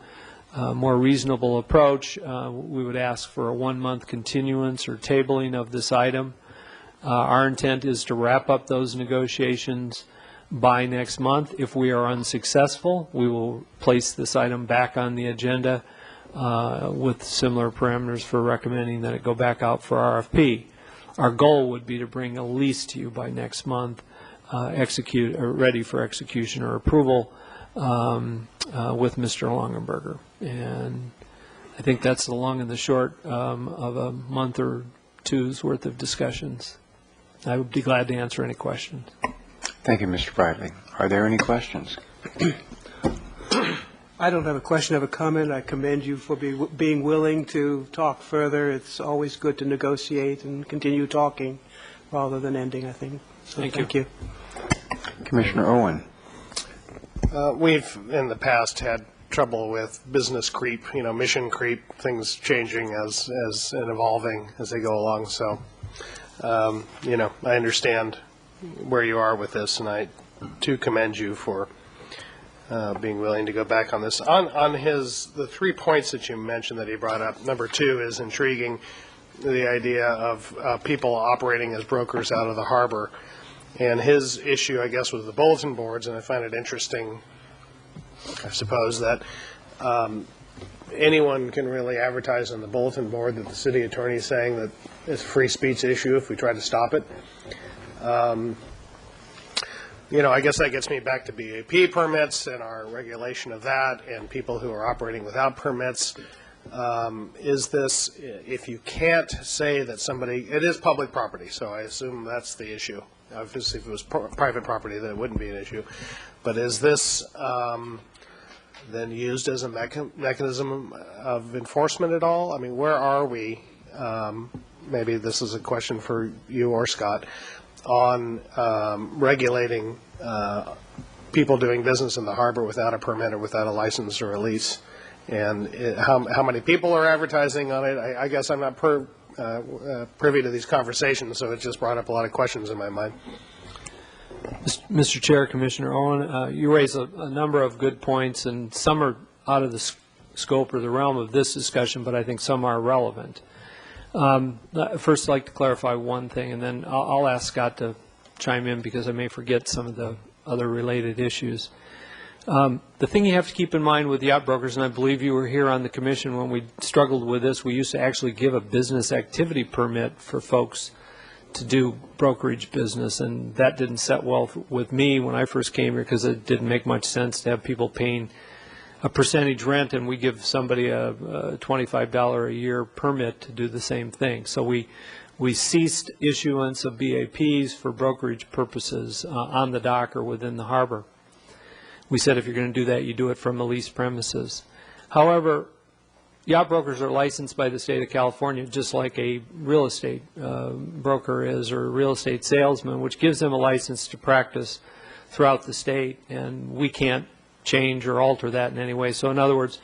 Speaker 4: more reasonable approach, we would ask for a 1-month continuance or tabling of this item. Our intent is to wrap up those negotiations by next month. If we are unsuccessful, we will place this item back on the agenda with similar parameters for recommending that it go back out for RFP. Our goal would be to bring a lease to you by next month, ready for execution or approval with Mr. Longenberger. And I think that's the long and the short of a month or two's worth of discussions. I would be glad to answer any questions.
Speaker 1: Thank you, Mr. Bradley. Are there any questions?
Speaker 10: I don't have a question, I have a comment. I commend you for being willing to talk further. It's always good to negotiate and continue talking rather than ending, I think. So thank you.
Speaker 1: Commissioner Owen.
Speaker 3: We've, in the past, had trouble with business creep, mission creep, things changing as and evolving as they go along. So, I understand where you are with this, and I too commend you for being willing to go back on this. On the 3 points that you mentioned that he brought up, number 2 is intriguing, the idea of people operating as brokers out of the harbor. And his issue, I guess, was the bulletin boards, and I find it interesting, I suppose, that anyone can really advertise on the bulletin board that the city attorney is saying that it's a free speech issue if we try to stop it. I guess that gets me back to BAP permits and our regulation of that and people who are operating without permits. Is this, if you can't say that somebody, it is public property, so I assume that's the issue. Obviously, if it was private property, then it wouldn't be an issue. But is this then used as a mechanism of enforcement at all? I mean, where are we? Maybe this is a question for you or Scott, on regulating people doing business in the harbor without a permit or without a license or a lease, and how many people are advertising on it. I guess I'm not privy to these conversations, so it just brought up a lot of questions in my mind.
Speaker 4: Mr. Chair, Commissioner Owen, you raise a number of good points, and some are out of the scope or the realm of this discussion, but I think some are relevant. First, I'd like to clarify one thing, and then I'll ask Scott to chime in because I may forget some of the other related issues. The thing you have to keep in mind with yacht brokers, and I believe you were here on the commission when we struggled with this, we used to actually give a business activity permit for folks to do brokerage business, and that didn't set well with me when I first came here because it didn't make much sense to have people paying a percentage rent and we give somebody a $25 a year permit to do the same thing. So we ceased issuance of BAPs for brokerage purposes on the dock or within the harbor. We said if you're going to do that, you do it from a leased premises. However, yacht brokers are licensed by the state of California just like a real estate broker is, or a real estate salesman, which gives them a license to practice throughout the state, and we can't change or alter that in any way. So in other words,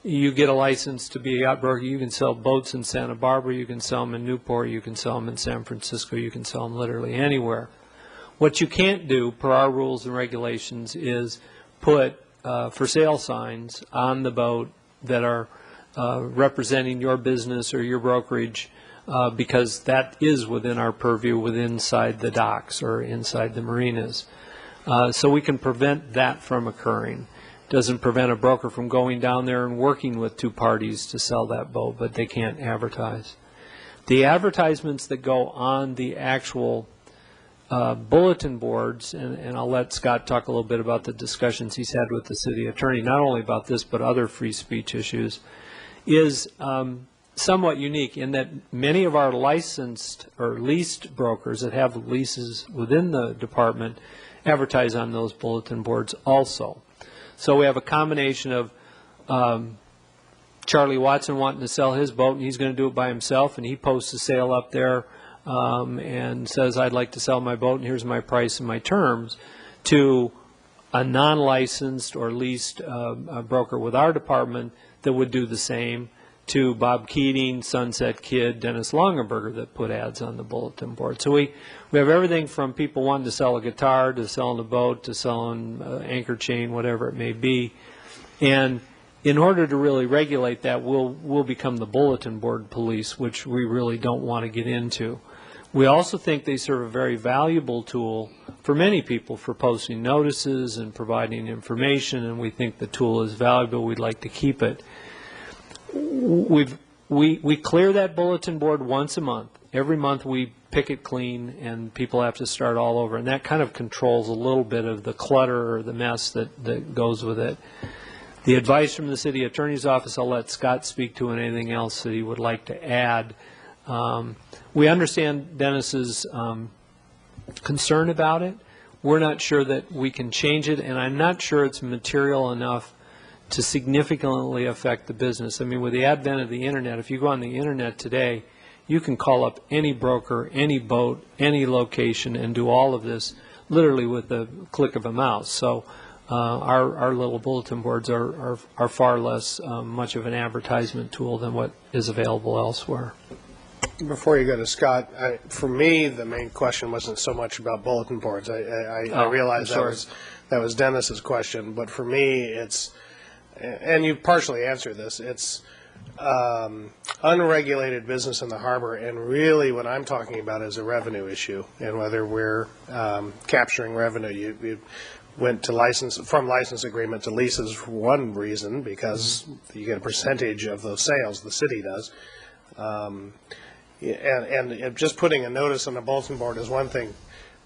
Speaker 4: you get a license to be a yacht broker, you can sell boats in Santa Barbara, you can sell them in Newport, you can sell them in San Francisco, you can sell them literally anywhere. What you can't do, per our rules and regulations, is put for sale signs on the boat that are representing your business or your brokerage, because that is within our purview, inside the docks or inside the marinas. So we can prevent that from occurring. Doesn't prevent a broker from going down there and working with two parties to sell that boat, but they can't advertise. The advertisements that go on the actual bulletin boards, and I'll let Scott talk a little bit about the discussions he's had with the city attorney, not only about this but other free speech issues, is somewhat unique in that many of our licensed or leased brokers that have leases within the department advertise on those bulletin boards also. So we have a combination of Charlie Watson wanting to sell his boat, and he's going to do it by himself, and he posts a sale up there and says, I'd like to sell my boat, and here's my price and my terms, to a non-licensed or leased broker with our department that would do the same, to Bob Keating, Sunset Kid, Dennis Longenberger that put ads on the bulletin board. So we have everything from people wanting to sell a guitar to selling a boat to selling anchor chain, whatever it may be. And in order to really regulate that, we'll become the bulletin board police, which we really don't want to get into. We also think they serve a very valuable tool for many people for posting notices and providing information, and we think the tool is valuable. We'd like to keep it. We clear that bulletin board once a month. Every month we pick it clean, and people have to start all over, and that kind of controls a little bit of the clutter or the mess that goes with it. The advice from the city attorney's office I'll let Scott speak to, and anything else that he would like to add. We understand Dennis's concern about it. We're not sure that we can change it, and I'm not sure it's material enough to significantly affect the business. I mean, with the advent of the Internet, if you go on the Internet today, you can call up any broker, any boat, any location, and do all of this literally with the click of a mouse. So our little bulletin boards are far less much of an advertisement tool than what is available elsewhere.
Speaker 3: Before you go to Scott, for me, the main question wasn't so much about bulletin boards. I realize that was Dennis's question, but for me, it's, and you partially answered this, it's unregulated business in the harbor, and really what I'm talking about is a revenue issue, and whether we're capturing revenue. You went to from license agreement to leases for one reason, because you get a percentage of those sales, the city does. And just putting a notice on a bulletin board is one thing.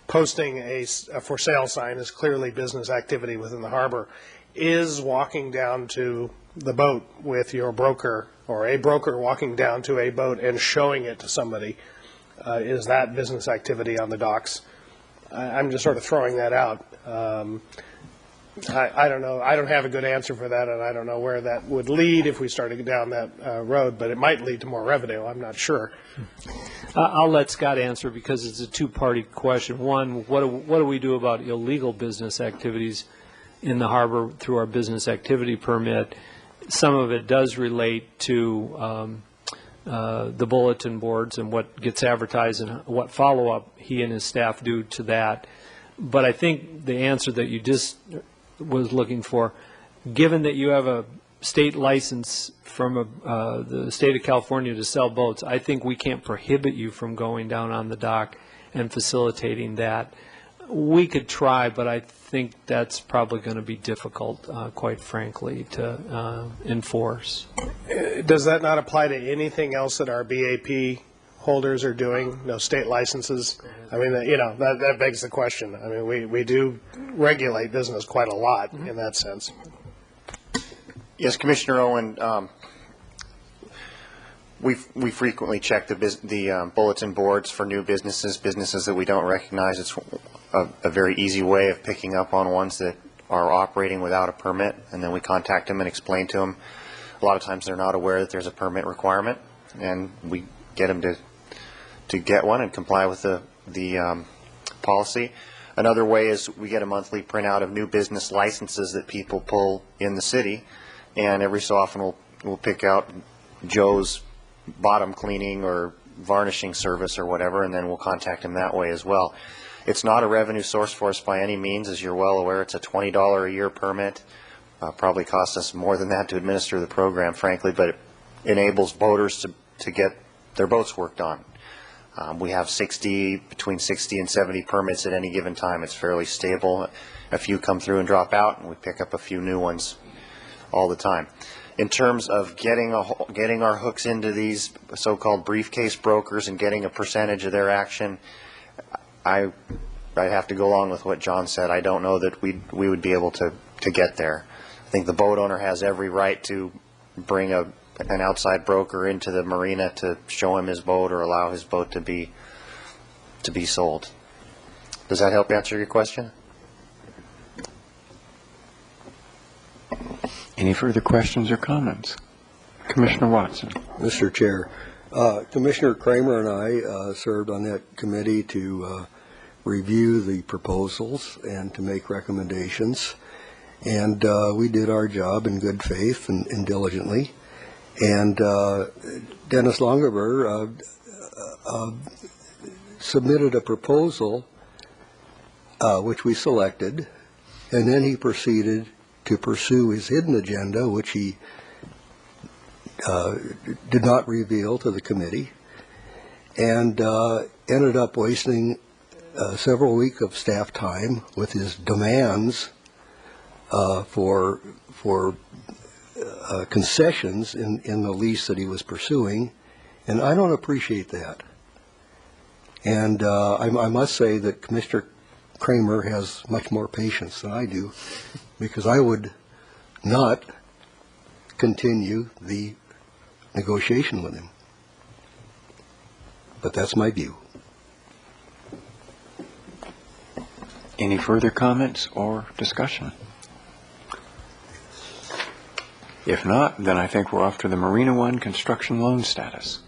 Speaker 3: Posting a for sale sign is clearly business activity within the harbor. Is walking down to the boat with your broker, or a broker walking down to a boat and showing it to somebody, is that business activity on the docks? I'm just sort of throwing that out. I don't know. I don't have a good answer for that, and I don't know where that would lead if we started down that road, but it might lead to more revenue. I'm not sure.
Speaker 4: I'll let Scott answer because it's a two-party question. One, what do we do about illegal business activities in the harbor through our business activity permit? Some of it does relate to the bulletin boards and what gets advertised and what follow-up he and his staff do to that. But I think the answer that you just was looking for, given that you have a state license from the state of California to sell boats, I think we can't prohibit you from going down on the dock and facilitating that. We could try, but I think that's probably going to be difficult, quite frankly, to enforce.
Speaker 3: Does that not apply to anything else that our BAP holders are doing? No state licenses? I mean, that begs the question. I mean, we do regulate business quite a lot in that sense.
Speaker 6: Yes, Commissioner Owen, we frequently check the bulletin boards for new businesses that we don't recognize. It's a very easy way of picking up on ones that are operating without a permit, and then we contact them and explain to them. A lot of times they're not aware that there's a permit requirement, and we get them to get one and comply with the policy. Another way is we get a monthly printout of new business licenses that people pull in the city, and every so often we'll pick out Joe's bottom cleaning or varnishing service or whatever, and then we'll contact him that way as well. It's not a revenue source for us by any means. As you're well aware, it's a $20 a year permit. Probably costs us more than that to administer the program, frankly, but it enables boaters to get their boats worked on. We have between 60 and 70 permits at any given time. It's fairly stable. A few come through and drop out, and we pick up a few new ones all the time. In terms of getting our hooks into these so-called briefcase brokers and getting a percentage of their action, I'd have to go along with what John said. I don't know that we would be able to get there. I think the boat owner has every right to bring an outside broker into the marina to show him his boat or allow his boat to be sold. Does that help answer your question?
Speaker 1: Any further questions or comments? Commissioner Watson.
Speaker 5: Mr. Chair, Commissioner Kramer and I served on that committee to review the proposals and to make recommendations. And we did our job in good faith and diligently. And Dennis Longaber submitted a proposal which we selected, and then he proceeded to pursue his hidden agenda, which he did not reveal to the committee, and ended up wasting several weeks of staff time with his demands for concessions in the lease that he was pursuing, and I don't appreciate that. And I must say that Commissioner Kramer has much more patience than I do, because I would not continue the negotiation with him. But that's my view.
Speaker 1: Any further comments or discussion? If not, then I think we're off to the Marina One construction loan status.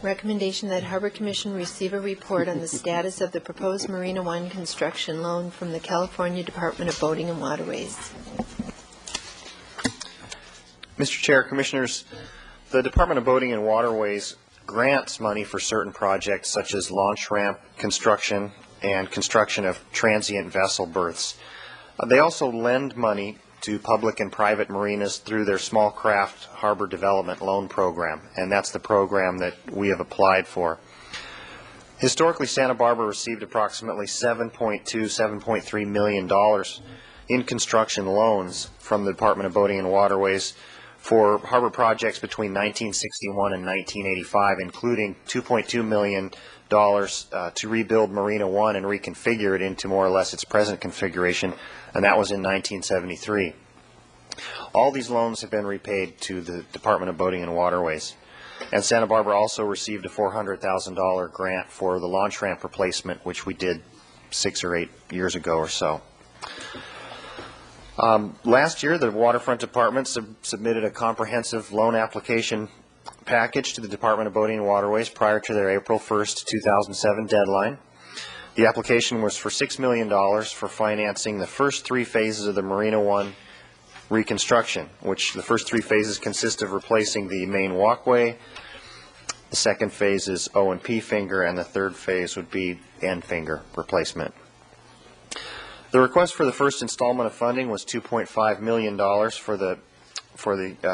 Speaker 2: Recommendation that Harbor Commission receive a report on the status of the proposed Marina One construction loan from the California Department of Boating and Waterways.
Speaker 6: Mr. Chair, Commissioners, the Department of Boating and Waterways grants money for certain projects such as launch ramp construction and construction of transient vessel berths. They also lend money to public and private marinas through their small craft harbor development loan program, and that's the program that we have applied for. Historically, Santa Barbara received approximately $7.3 million in construction loans from the Department of Boating and Waterways for harbor projects between 1961 and 1985, including $2.2 million to rebuild Marina One and reconfigure it into more or less its present configuration, and that was in 1973. All these loans have been repaid to the Department of Boating and Waterways. And Santa Barbara also received a $400,000 grant for the launch ramp replacement, which we did 6 or 8 years ago or so. Last year, the Waterfront Department submitted a comprehensive loan application package to the Department of Boating and Waterways prior to their April 1st, 2007 deadline. The application was for $6 million for financing the first 3 phases of the Marina One reconstruction, which the first 3 phases consist of replacing the main walkway. The second phase is O and P finger, and the third phase would be end finger replacement. The request for the first installment of funding was $2.5 million for the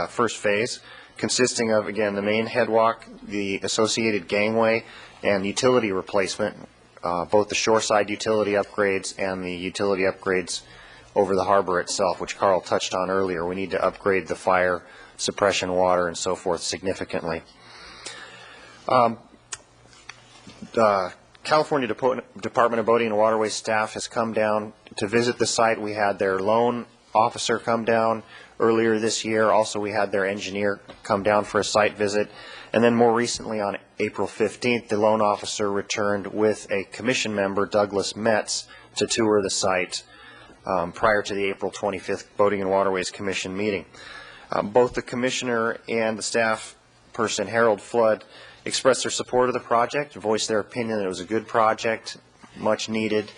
Speaker 6: first phase, consisting of, again, the main headwalk, the associated gangway, and utility replacement both the shoreside utility upgrades and the utility upgrades over the harbor itself, which Carl touched on earlier. We need to upgrade the fire suppression water and so forth significantly. California Department of Boating and Waterways staff has come down to visit the site. We had their loan officer come down earlier this year. Also, we had their engineer come down for a site visit. And then more recently, on April 15th, the loan officer returned with a commission member, Douglas Metz, to tour the site prior to the April 25th Boating and Waterways Commission meeting. Both the commissioner and the staff person, Harold Flood, expressed their support of the project, voiced their opinion that it was a good project, much needed,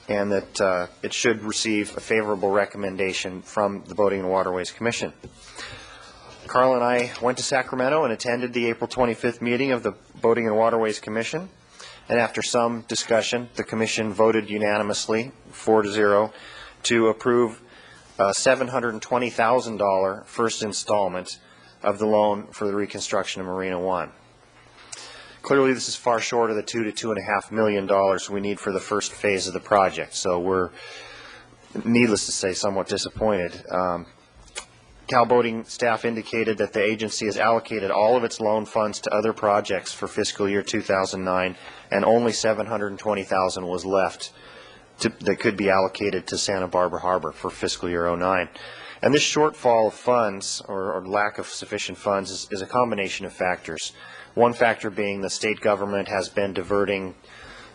Speaker 6: and that it should receive a favorable recommendation from the Boating and Waterways Commission. Carl and I went to Sacramento and attended the April 25th meeting of the Boating and Waterways Commission, and after some discussion, the Commission voted unanimously, 4-0, to approve a $720,000 first installment of the loan for the reconstruction of Marina One. Clearly, this is far short of the $2 to $2.5 million we need for the first phase of the project, so we're, needless to say, somewhat disappointed. Cal Boating staff indicated that the agency has allocated all of its loan funds to other projects for fiscal year 2009, and only $720,000 was left that could be allocated to Santa Barbara Harbor for fiscal year 2009. And this shortfall of funds, or lack of sufficient funds, is a combination of factors. One factor being the state government has been diverting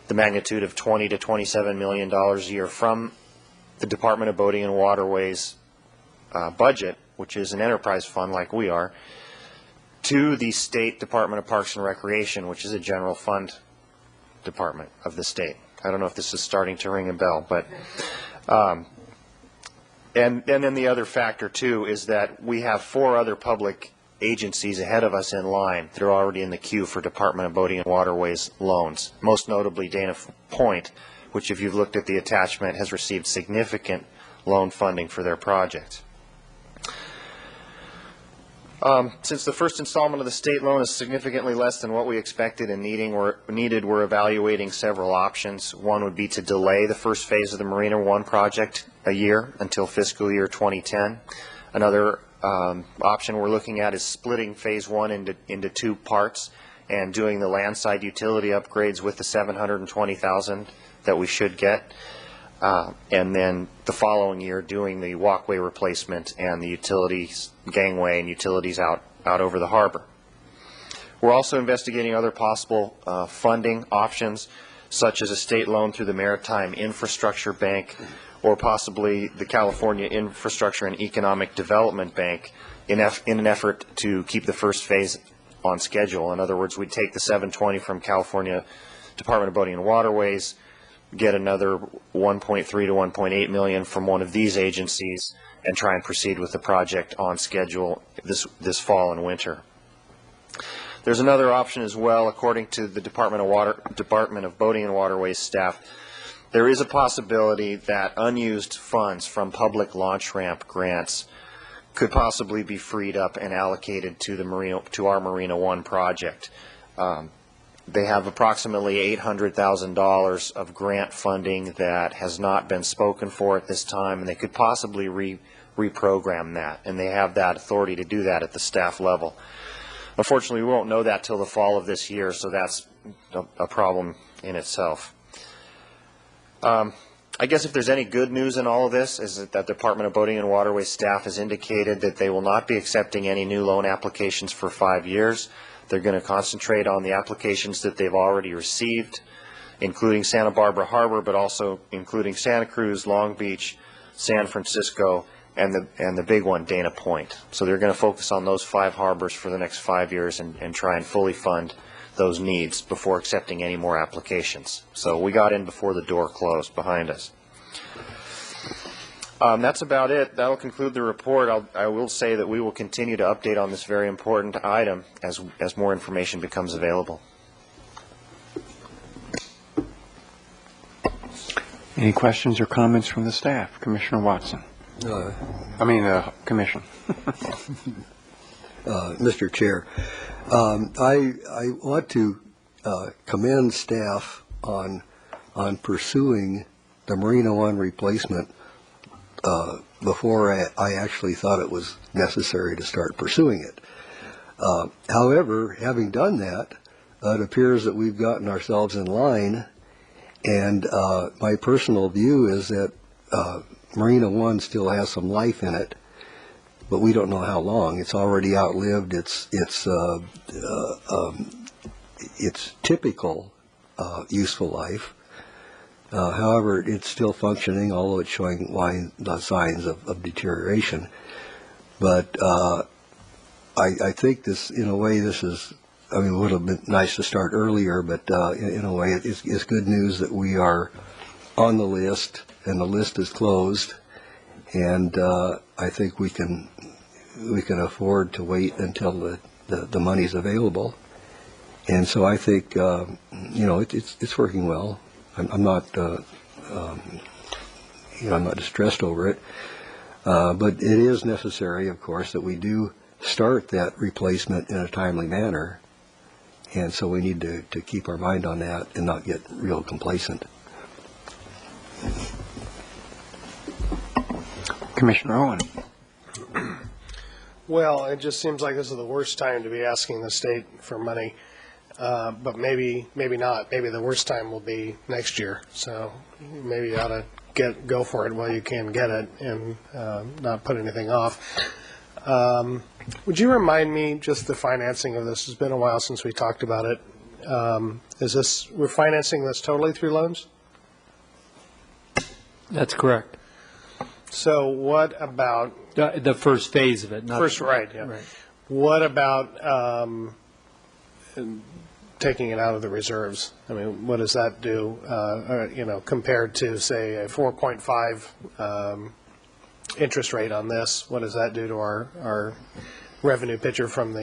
Speaker 6: the magnitude of $20 to $27 million a year from the Department of Boating and Waterways budget, which is an enterprise fund like we are, to the State Department of Parks and Recreation, which is a general fund department of the state. I don't know if this is starting to ring a bell, but and then the other factor too is that we have 4 other public agencies ahead of us in line that are already in the queue for Department of Boating and Waterways loans, most notably Dana Point, which, if you've looked at the attachment, has received significant loan funding for their project. Since the first installment of the state loan is significantly less than what we expected and needed, we're evaluating several options. One would be to delay the first phase of the Marina One project a year until fiscal year 2010. Another option we're looking at is splitting phase 1 into 2 parts and doing the landside utility upgrades with the $720,000 that we should get. And then the following year doing the walkway replacement and the utilities, gangway and utilities out over the harbor. We're also investigating other possible funding options, such as a state loan through the Maritime Infrastructure Bank, or possibly the California Infrastructure and Economic Development Bank, in an effort to keep the first phase on schedule. In other words, we'd take the $720 from California Department of Boating and Waterways, get another $1.3 to $1.8 million from one of these agencies, and try and proceed with the project on schedule this fall and winter. There's another option as well. According to the Department of Boating and Waterways staff, there is a possibility that unused funds from public launch ramp grants could possibly be freed up and allocated to our Marina One project. They have approximately $800,000 of grant funding that has not been spoken for at this time, and they could possibly reprogram that, and they have that authority to do that at the staff level. Unfortunately, we won't know that till the fall of this year, so that's a problem in itself. I guess if there's any good news in all of this is that the Department of Boating and Waterways staff has indicated that they will not be accepting any new loan applications for 5 years. They're going to concentrate on the applications that they've already received, including Santa Barbara Harbor, but also including Santa Cruz, Long Beach, San Francisco, and the big one, Dana Point. So they're going to focus on those 5 harbors for the next 5 years and try and fully fund those needs before accepting any more applications. So we got in before the door closed behind us. That's about it. That'll conclude the report. I will say that we will continue to update on this very important item as more information becomes available.
Speaker 1: Any questions or comments from the staff? Commissioner Watson. Commission.
Speaker 5: Mr. Chair, I want to commend staff on on pursuing the Marina One replacement before I actually thought it was necessary to start pursuing it. However, having done that, it appears that we've gotten ourselves in line, and my personal view is that Marina One still has some life in it, but we don't know how long. It's already outlived its typical useful life. However, it's still functioning, although it's showing signs of deterioration. But I think this, in a way, this is, I mean, it would have been nice to start earlier, but in a way, it's good news that we are on the list, and the list is closed, and I think we can afford to wait until the money's available. And so I think, it's working well. I'm not, I'm not distressed over it, but it is necessary, of course, that we do start that replacement in a timely manner, and so we need to keep our mind on that and not get real complacent.
Speaker 1: Commissioner Owen.
Speaker 3: Well, it just seems like this is the worst time to be asking the state for money, but maybe not. Maybe the worst time will be next year. So maybe you ought to go for it while you can get it and not put anything off. Would you remind me just the financing of this? It's been a while since we talked about it. We're financing this totally through loans?
Speaker 4: That's correct.
Speaker 3: So what about
Speaker 4: The first phase of it. Not
Speaker 3: right? Yeah.
Speaker 4: Right.
Speaker 3: What about taking it out of the reserves? I mean, what does that do? Compared to say a 4.5 interest rate on this, what does that do to our revenue picture from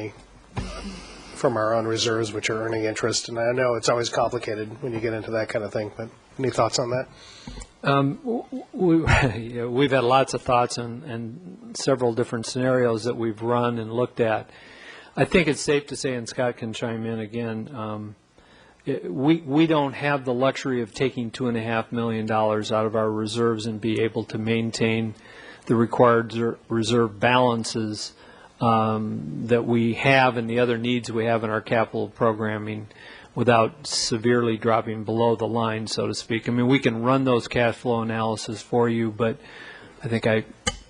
Speaker 3: our own reserves, which are earning interest? And I know it's always complicated when you get into that kind of thing, but any thoughts on that?
Speaker 4: We've had lots of thoughts and several different scenarios that we've run and looked at. I think it's safe to say, and Scott can chime in again, we don't have the luxury of taking $2.5 million out of our reserves and be able to maintain the required reserve balances that we have and the other needs we have in our capital programming without severely dropping below the line, so to speak. I mean, we can run those cash flow analysis for you, but I think I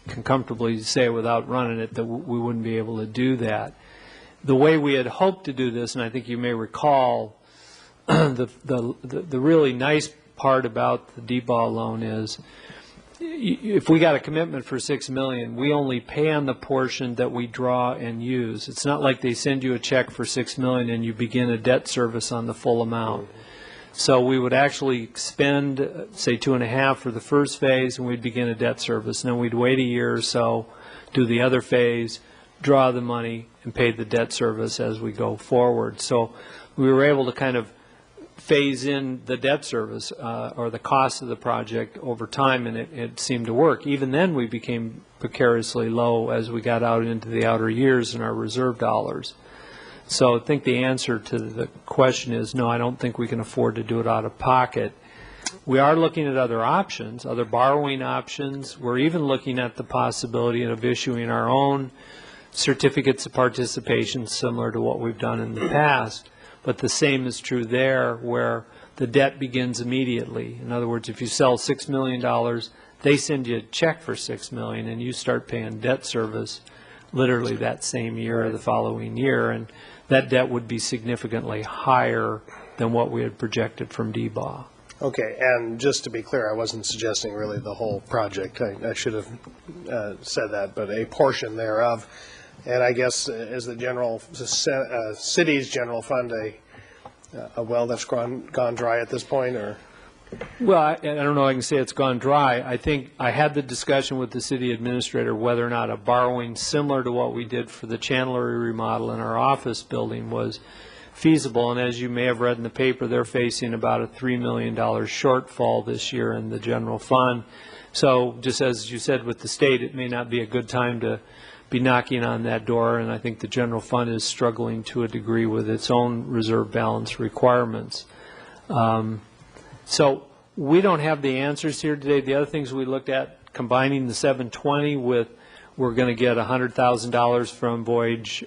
Speaker 4: can comfortably say without running it that we wouldn't be able to do that. The way we had hoped to do this, and I think you may recall, the really nice part about the DBAW loan is if we got a commitment for $6 million, we only pay on the portion that we draw and use. It's not like they send you a check for $6 million and you begin a debt service on the full amount. So we would actually spend, say, $2.5 million for the first phase, and we'd begin a debt service. And then we'd wait a year or so, do the other phase, draw the money, and pay the debt service as we go forward. So we were able to kind of phase in the debt service or the cost of the project over time, and it seemed to work. Even then, we became precariously low as we got out into the outer years in our reserve dollars. So I think the answer to the question is no, I don't think we can afford to do it out of pocket. We are looking at other options, other borrowing options. We're even looking at the possibility of issuing our own certificates of participation similar to what we've done in the past. But the same is true there, where the debt begins immediately. In other words, if you sell $6 million, they send you a check for $6 million, and you start paying debt service literally that same year or the following year, and that debt would be significantly higher than what we had projected from DBAW.
Speaker 3: Okay, and just to be clear, I wasn't suggesting really the whole project. I should have said that, but a portion thereof. And I guess as the city's general fund a well that's gone dry at this point, or?
Speaker 4: Well, I don't know if I can say it's gone dry. I think I had the discussion with the city administrator whether or not a borrowing similar to what we did for the Chandlery remodel in our office building was feasible. And as you may have read in the paper, they're facing about a $3 million shortfall this year in the general fund. So just as you said with the state, it may not be a good time to be knocking on that door, and I think the general fund is struggling to a degree with its own reserve balance requirements. So We don't have the answers here today. The other things we looked at, combining the 720 with, we're going to get $100,000 from Voyage,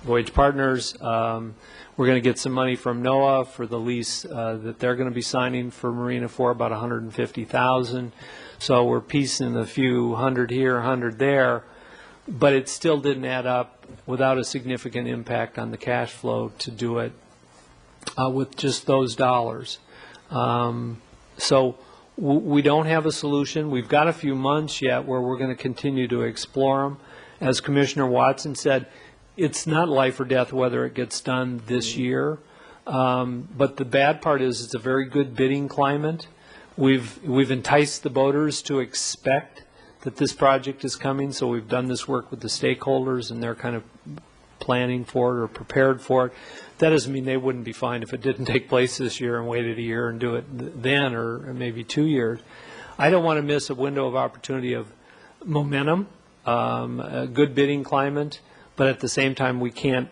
Speaker 4: Voyage Partners. We're going to get some money from NOAA for the lease that they're going to be signing for Marina 4, about $150,000. So we're piecing a few hundred here, 100 there, but it still didn't add up without a significant impact on the cash flow to do it with just those dollars. So we don't have a solution. We've got a few months yet where we're going to continue to explore them. As Commissioner Watson said, it's not life or death whether it gets done this year. But the bad part is it's a very good bidding climate. We've enticed the voters to expect that this project is coming, so we've done this work with the stakeholders, and they're kind of planning for it or prepared for it. That doesn't mean they wouldn't be fine if it didn't take place this year and waited a year and do it then, or maybe 2 years. I don't want to miss a window of opportunity of momentum, a good bidding climate, but at the same time, we can't,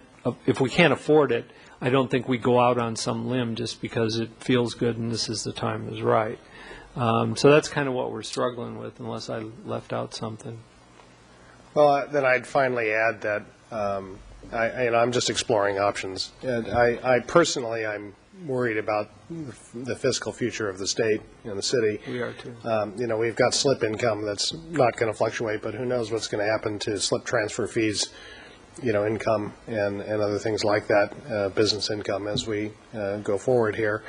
Speaker 4: if we can't afford it, I don't think we go out on some limb just because it feels good and this is the time is right. So that's kind of what we're struggling with, unless I left out something.
Speaker 3: Well, then I'd finally add that I'm just exploring options. And I personally, I'm worried about the fiscal future of the state and the city.
Speaker 4: We are too.
Speaker 3: We've got SLIP income that's not going to fluctuate, but who knows what's going to happen to SLIP transfer fees, income and other things like that, business income as we go forward here.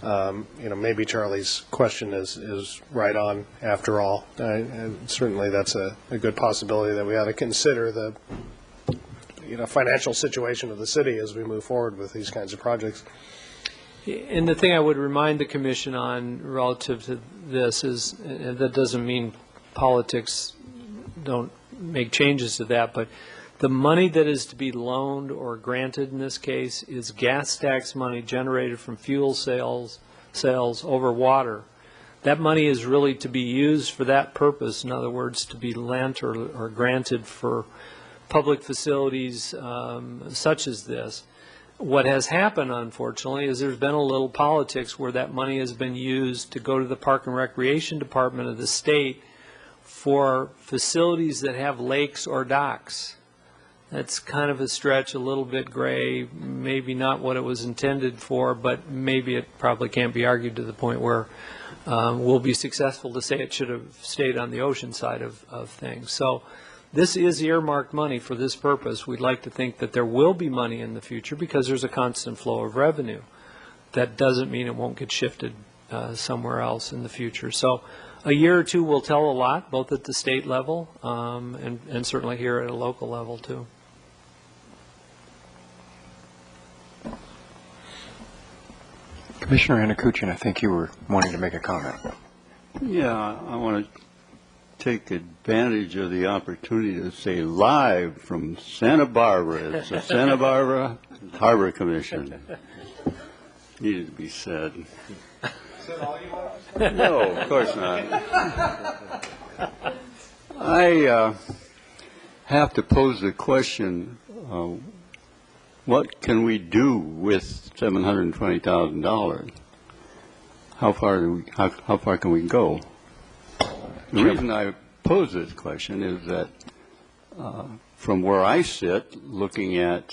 Speaker 3: Maybe Charlie's question is right on after all. Certainly that's a good possibility that we ought to consider the financial situation of the city as we move forward with these kinds of projects.
Speaker 4: And the thing I would remind the Commission on relative to this is, and that doesn't mean politics don't make changes to that, but the money that is to be loaned or granted in this case is gas tax money generated from fuel sales over water. That money is really to be used for that purpose, in other words, to be lent or granted for public facilities such as this. What has happened, unfortunately, is there's been a little politics where that money has been used to go to the Park and Recreation Department of the state for facilities that have lakes or docks. That's kind of a stretch, a little bit gray, maybe not what it was intended for, but maybe it probably can't be argued to the point where we'll be successful to say it should have stayed on the ocean side of things. So this is earmarked money for this purpose. We'd like to think that there will be money in the future because there's a constant flow of revenue. That doesn't mean it won't get shifted somewhere else in the future. So a year or two will tell a lot, both at the state level and certainly here at a local level too.
Speaker 1: Commissioner Anakuchin, I think you were wanting to make a comment.
Speaker 11: Yeah, I want to take advantage of the opportunity to say live from Santa Barbara. It's the Santa Barbara Harbor Commission. Needed to be said. No, of course not. I have to pose the question, what can we do with $720,000? How far can we go? The reason I pose this question is that from where I sit, looking at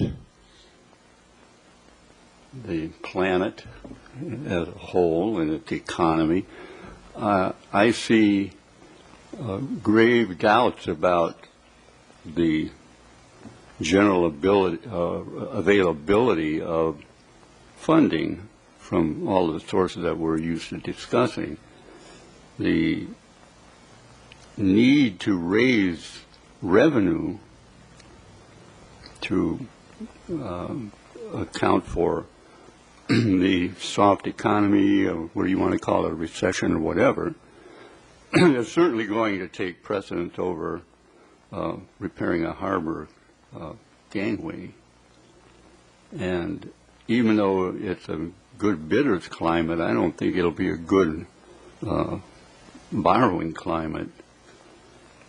Speaker 11: the planet as a whole and its economy, I see grave doubts about the general availability of funding from all the sources that we're used to discussing. The need to raise revenue to account for the soft economy, or what do you want to call it, a recession or whatever, is certainly going to take precedence over repairing a harbor gangway. And even though it's a good bidder's climate, I don't think it'll be a good borrowing climate.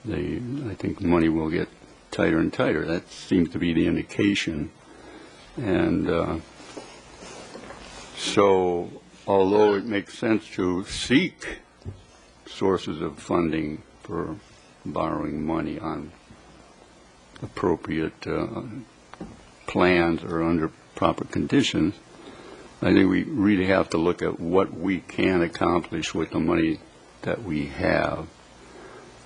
Speaker 11: I think money will get tighter and tighter. That seems to be the indication. And so although it makes sense to seek sources of funding for borrowing money on appropriate plans or under proper conditions, I think we really have to look at what we can accomplish with the money that we have.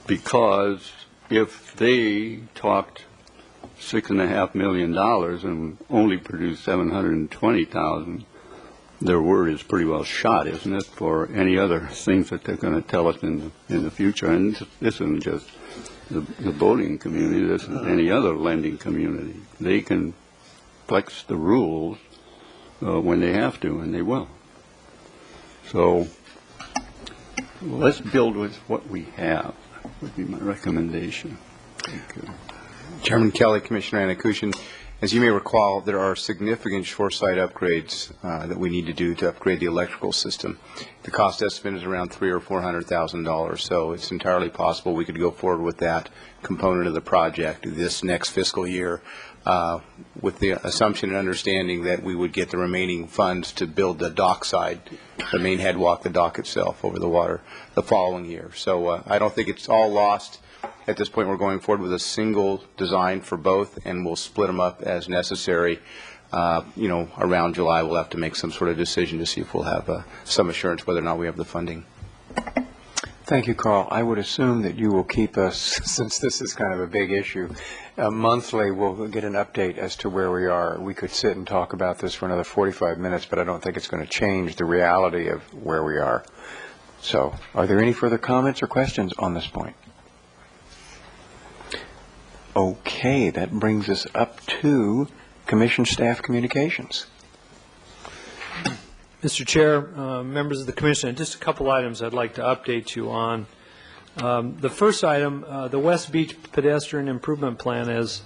Speaker 11: Because if they talked $6.5 million and only produced $720,000, their word is pretty well shot, isn't it, for any other things that they're going to tell us in the future. And this isn't just the boating community, this is any other lending community. They can flex the rules when they have to, and they will. So let's build with what we have, would be my recommendation. Thank you.
Speaker 8: Chairman Kelly, Commissioner Anakushin, as you may recall, there are significant shoreside upgrades that we need to do to upgrade the electrical system. The cost estimate is around $300,000 or $400,000, so it's entirely possible we could go forward with that component of the project this next fiscal year, with the assumption and understanding that we would get the remaining funds to build the dock side, the main headwalk, the dock itself over the water the following year. So I don't think it's all lost. At this point, we're going forward with a single design for both, and we'll split them up as necessary. Around July, we'll have to make some sort of decision to see if we'll have some assurance whether or not we have the funding.
Speaker 1: Thank you, Carl. I would assume that you will keep us, since this is kind of a big issue, monthly we'll get an update as to where we are. We could sit and talk about this for another 45 minutes, but I don't think it's going to change the reality of where we are. So, are there any further comments or questions on this point? Okay, that brings us up to Commission staff communications.
Speaker 4: Mr. Chair, members of the Commission, just a couple items I'd like to update you on. The first item, the West Beach Pedestrian Improvement Plan, as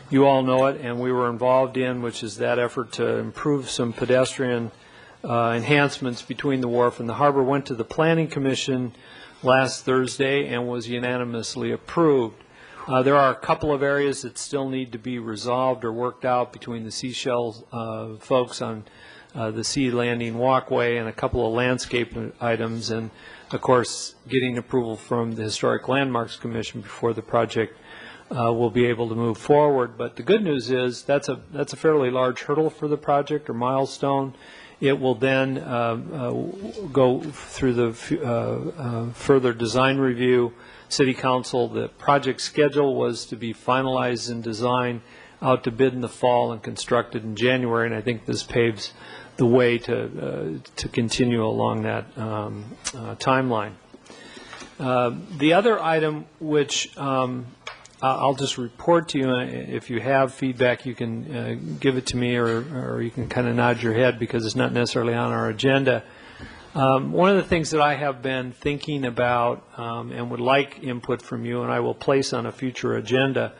Speaker 4: you all know it, and we were involved in, which is that effort to improve some pedestrian enhancements between the wharf and the harbor, went to the Planning Commission last Thursday and was unanimously approved. There are a couple of areas that still need to be resolved or worked out between the Seashells folks on the sea landing walkway and a couple of landscape items, and of course getting approval from the Historic Landmarks Commission before the project will be able to move forward. But the good news is that's a fairly large hurdle for the project or milestone. It will then go through the further design review. City Council, the project schedule was to be finalized and designed out to bid in the fall and constructed in January, and I think this paves the way to continue along that timeline. The other item, which I'll just report to you, if you have feedback, you can give it to me, or you can kind of nod your head because it's not necessarily on our agenda. One of the things that I have been thinking about and would like input from you, and I will place on a future agenda,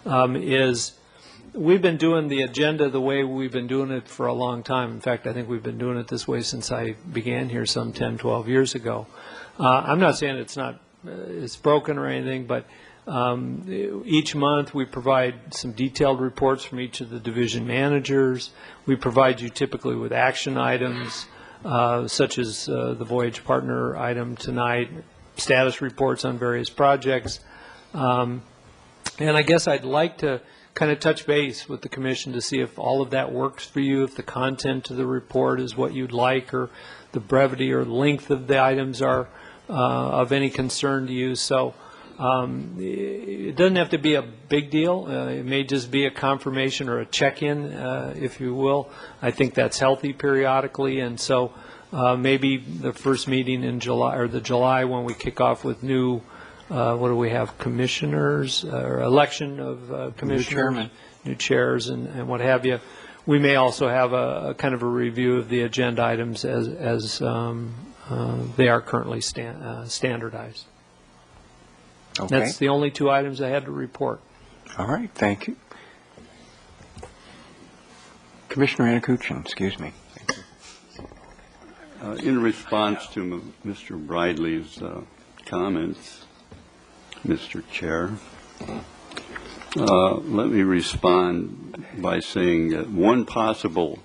Speaker 4: is we've been doing the agenda the way we've been doing it for a long time. In fact, I think we've been doing it this way since I began here some 10, 12 years ago. I'm not saying it's broken or anything, but each month we provide some detailed reports from each of the division managers. We provide you typically with action items, such as the Voyage Partner item tonight, status reports on various projects. And I guess I'd like to kind of touch base with the Commission to see if all of that works for you, if the content of the report is what you'd like, or the brevity or length of the items are of any concern to you. So it doesn't have to be a big deal. It may just be a confirmation or a check-in, if you will. I think that's healthy periodically, and so maybe the first meeting in July, or the July when we kick off with new, what do we have, commissioners, or election of commissioners, new chairs, and what have you. We may also have a kind of a review of the agenda items as they are currently standardized.
Speaker 1: Okay.
Speaker 4: That's the only two items I had to report.
Speaker 1: All right, thank you. Commissioner Anakuchin, excuse me.
Speaker 11: In response to Mr. Bridley's comments, Mr. Chair, let me respond by saying that one possible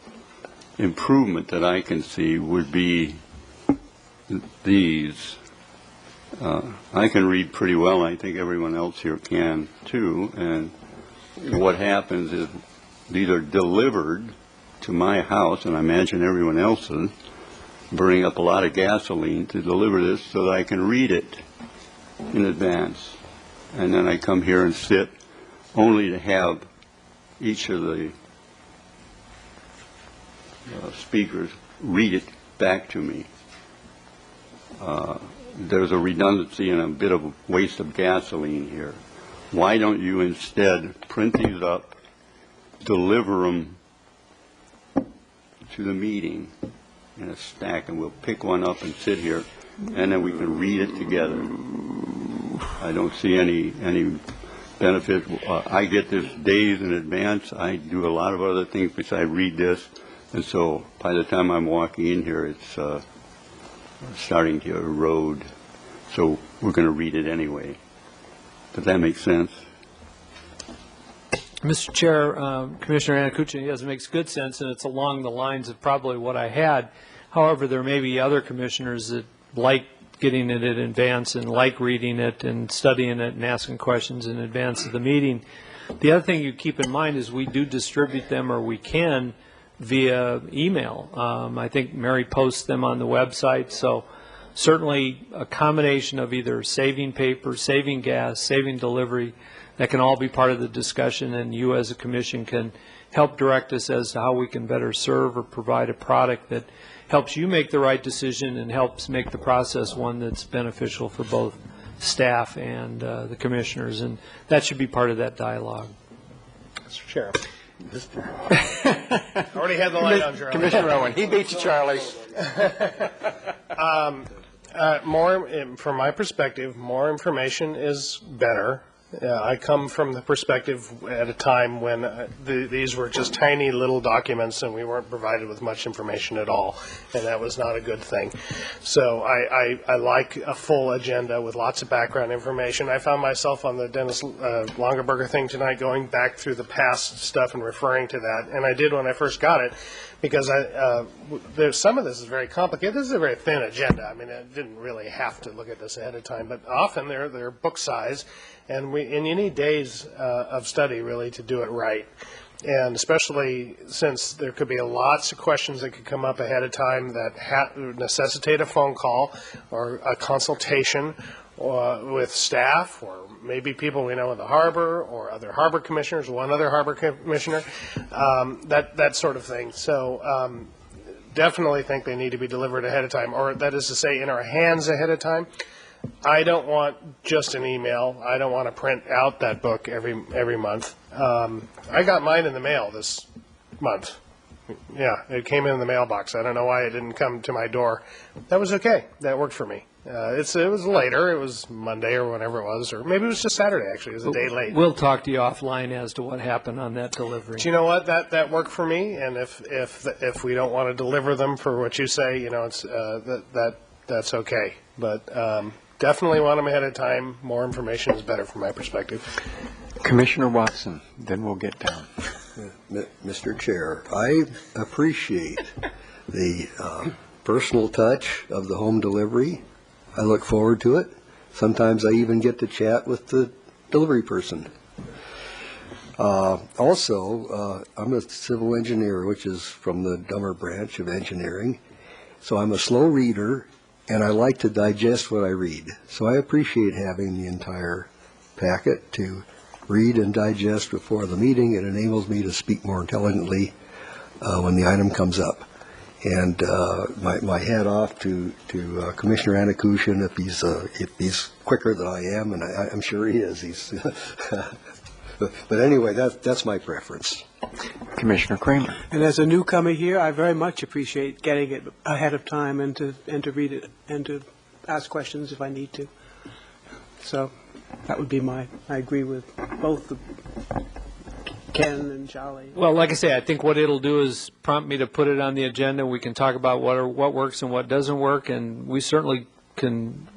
Speaker 11: improvement that I can see would be these. I can read pretty well. I think everyone else here can too. And what happens is these are delivered to my house, and I imagine everyone else's, burning up a lot of gasoline to deliver this so that I can read it in advance. And then I come here and sit only to have each of the speakers read it back to me. There's a redundancy and a bit of a waste of gasoline here. Why don't you instead print these up, deliver them to the meeting in a stack, and we'll pick one up and sit here, and then we can read it together. I don't see any benefit. I get this days in advance. I do a lot of other things besides read this, and so by the time I'm walking in here, it's starting to erode. So we're going to read it anyway. Does that make sense?
Speaker 4: Mr. Chair, Commissioner Anakuchi, yes, it makes good sense, and it's along the lines of probably what I had. However, there may be other commissioners that like getting it in advance and like reading it and studying it and asking questions in advance of the meeting. The other thing you keep in mind is we do distribute them, or we can, via email. I think Mary posts them on the website, so certainly a combination of either saving paper, saving gas, saving delivery, that can all be part of the discussion, and you as a commission can help direct us as to how we can better serve or provide a product that helps you make the right decision and helps make the process one that's beneficial for both staff and the commissioners, and that should be part of that dialogue.
Speaker 3: Mr. Chair. Already had the light on, Charlie.
Speaker 1: Commissioner Owen, he beat you, Charlie.
Speaker 3: From my perspective, more information is better. I come from the perspective at a time when these were just tiny little documents and we weren't provided with much information at all, and that was not a good thing. So I like a full agenda with lots of background information. I found myself on the Dennis Longaberger thing tonight going back through the past stuff and referring to that, and I did when I first got it, because there's some of this is very complicated. This is a very thin agenda. I mean, I didn't really have to look at this ahead of time, but often they're book size, and you need days of study really to do it right. And especially since there could be lots of questions that could come up ahead of time that necessitate a phone call or a consultation with staff, or maybe people we know in the harbor, or other harbor commissioners, one other harbor commissioner, that sort of thing. So definitely think they need to be delivered ahead of time, or that is to say in our hands ahead of time. I don't want just an email. I don't want to print out that book every month. I got mine in the mail this month. Yeah, it came in the mailbox. I don't know why it didn't come to my door. That was okay. That worked for me. It was later. It was Monday or whenever it was, or maybe it was just Saturday, actually. It was a day late.
Speaker 4: We'll talk to you offline as to what happened on that delivery.
Speaker 3: Do you know what? That worked for me, and if we don't want to deliver them for what you say, it's that's okay. But definitely want them ahead of time. More information is better from my perspective.
Speaker 1: Commissioner Watson, then we'll get down.
Speaker 5: Mr. Chair, I appreciate the personal touch of the home delivery. I look forward to it. Sometimes I even get to chat with the delivery person. Also, I'm a civil engineer, which is from the dumber branch of engineering. So I'm a slow reader, and I like to digest what I read. So I appreciate having the entire packet to read and digest before the meeting. It enables me to speak more intelligently when the item comes up. And my hat off to Commissioner Anakushin if he's quicker than I am, and I'm sure he is. But anyway, that's my preference.
Speaker 1: Commissioner Kramer.
Speaker 10: And as a newcomer here, I very much appreciate getting it ahead of time and to read it and to ask questions if I need to. So that would be I agree with both Ken and Charlie.
Speaker 4: Well, like I say, I think what it'll do is prompt me to put it on the agenda. We can talk about what works and what doesn't work, and we certainly can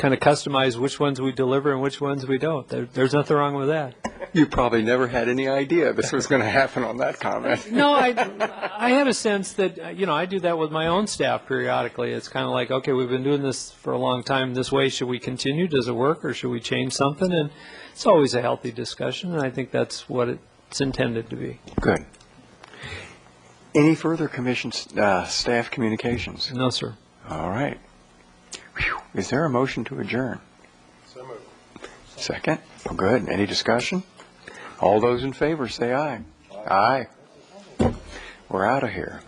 Speaker 4: kind of customize which ones we deliver and which ones we don't. There's nothing wrong with that.
Speaker 1: You probably never had any idea this was going to happen on that comment.
Speaker 4: No, I have a sense that, I do that with my own staff periodically. It's kind of like, okay, we've been doing this for a long time this way. Should we continue? Does it work, or should we change something? And it's always a healthy discussion, and I think that's what it's intended to be.
Speaker 1: Good. Any further commission staff communications?
Speaker 4: No, sir.
Speaker 1: All right. Whew. Is there a motion to adjourn?
Speaker 3: So moved.
Speaker 1: Second? Oh, good. Any discussion? All those in favor, say aye. Aye. We're out of here.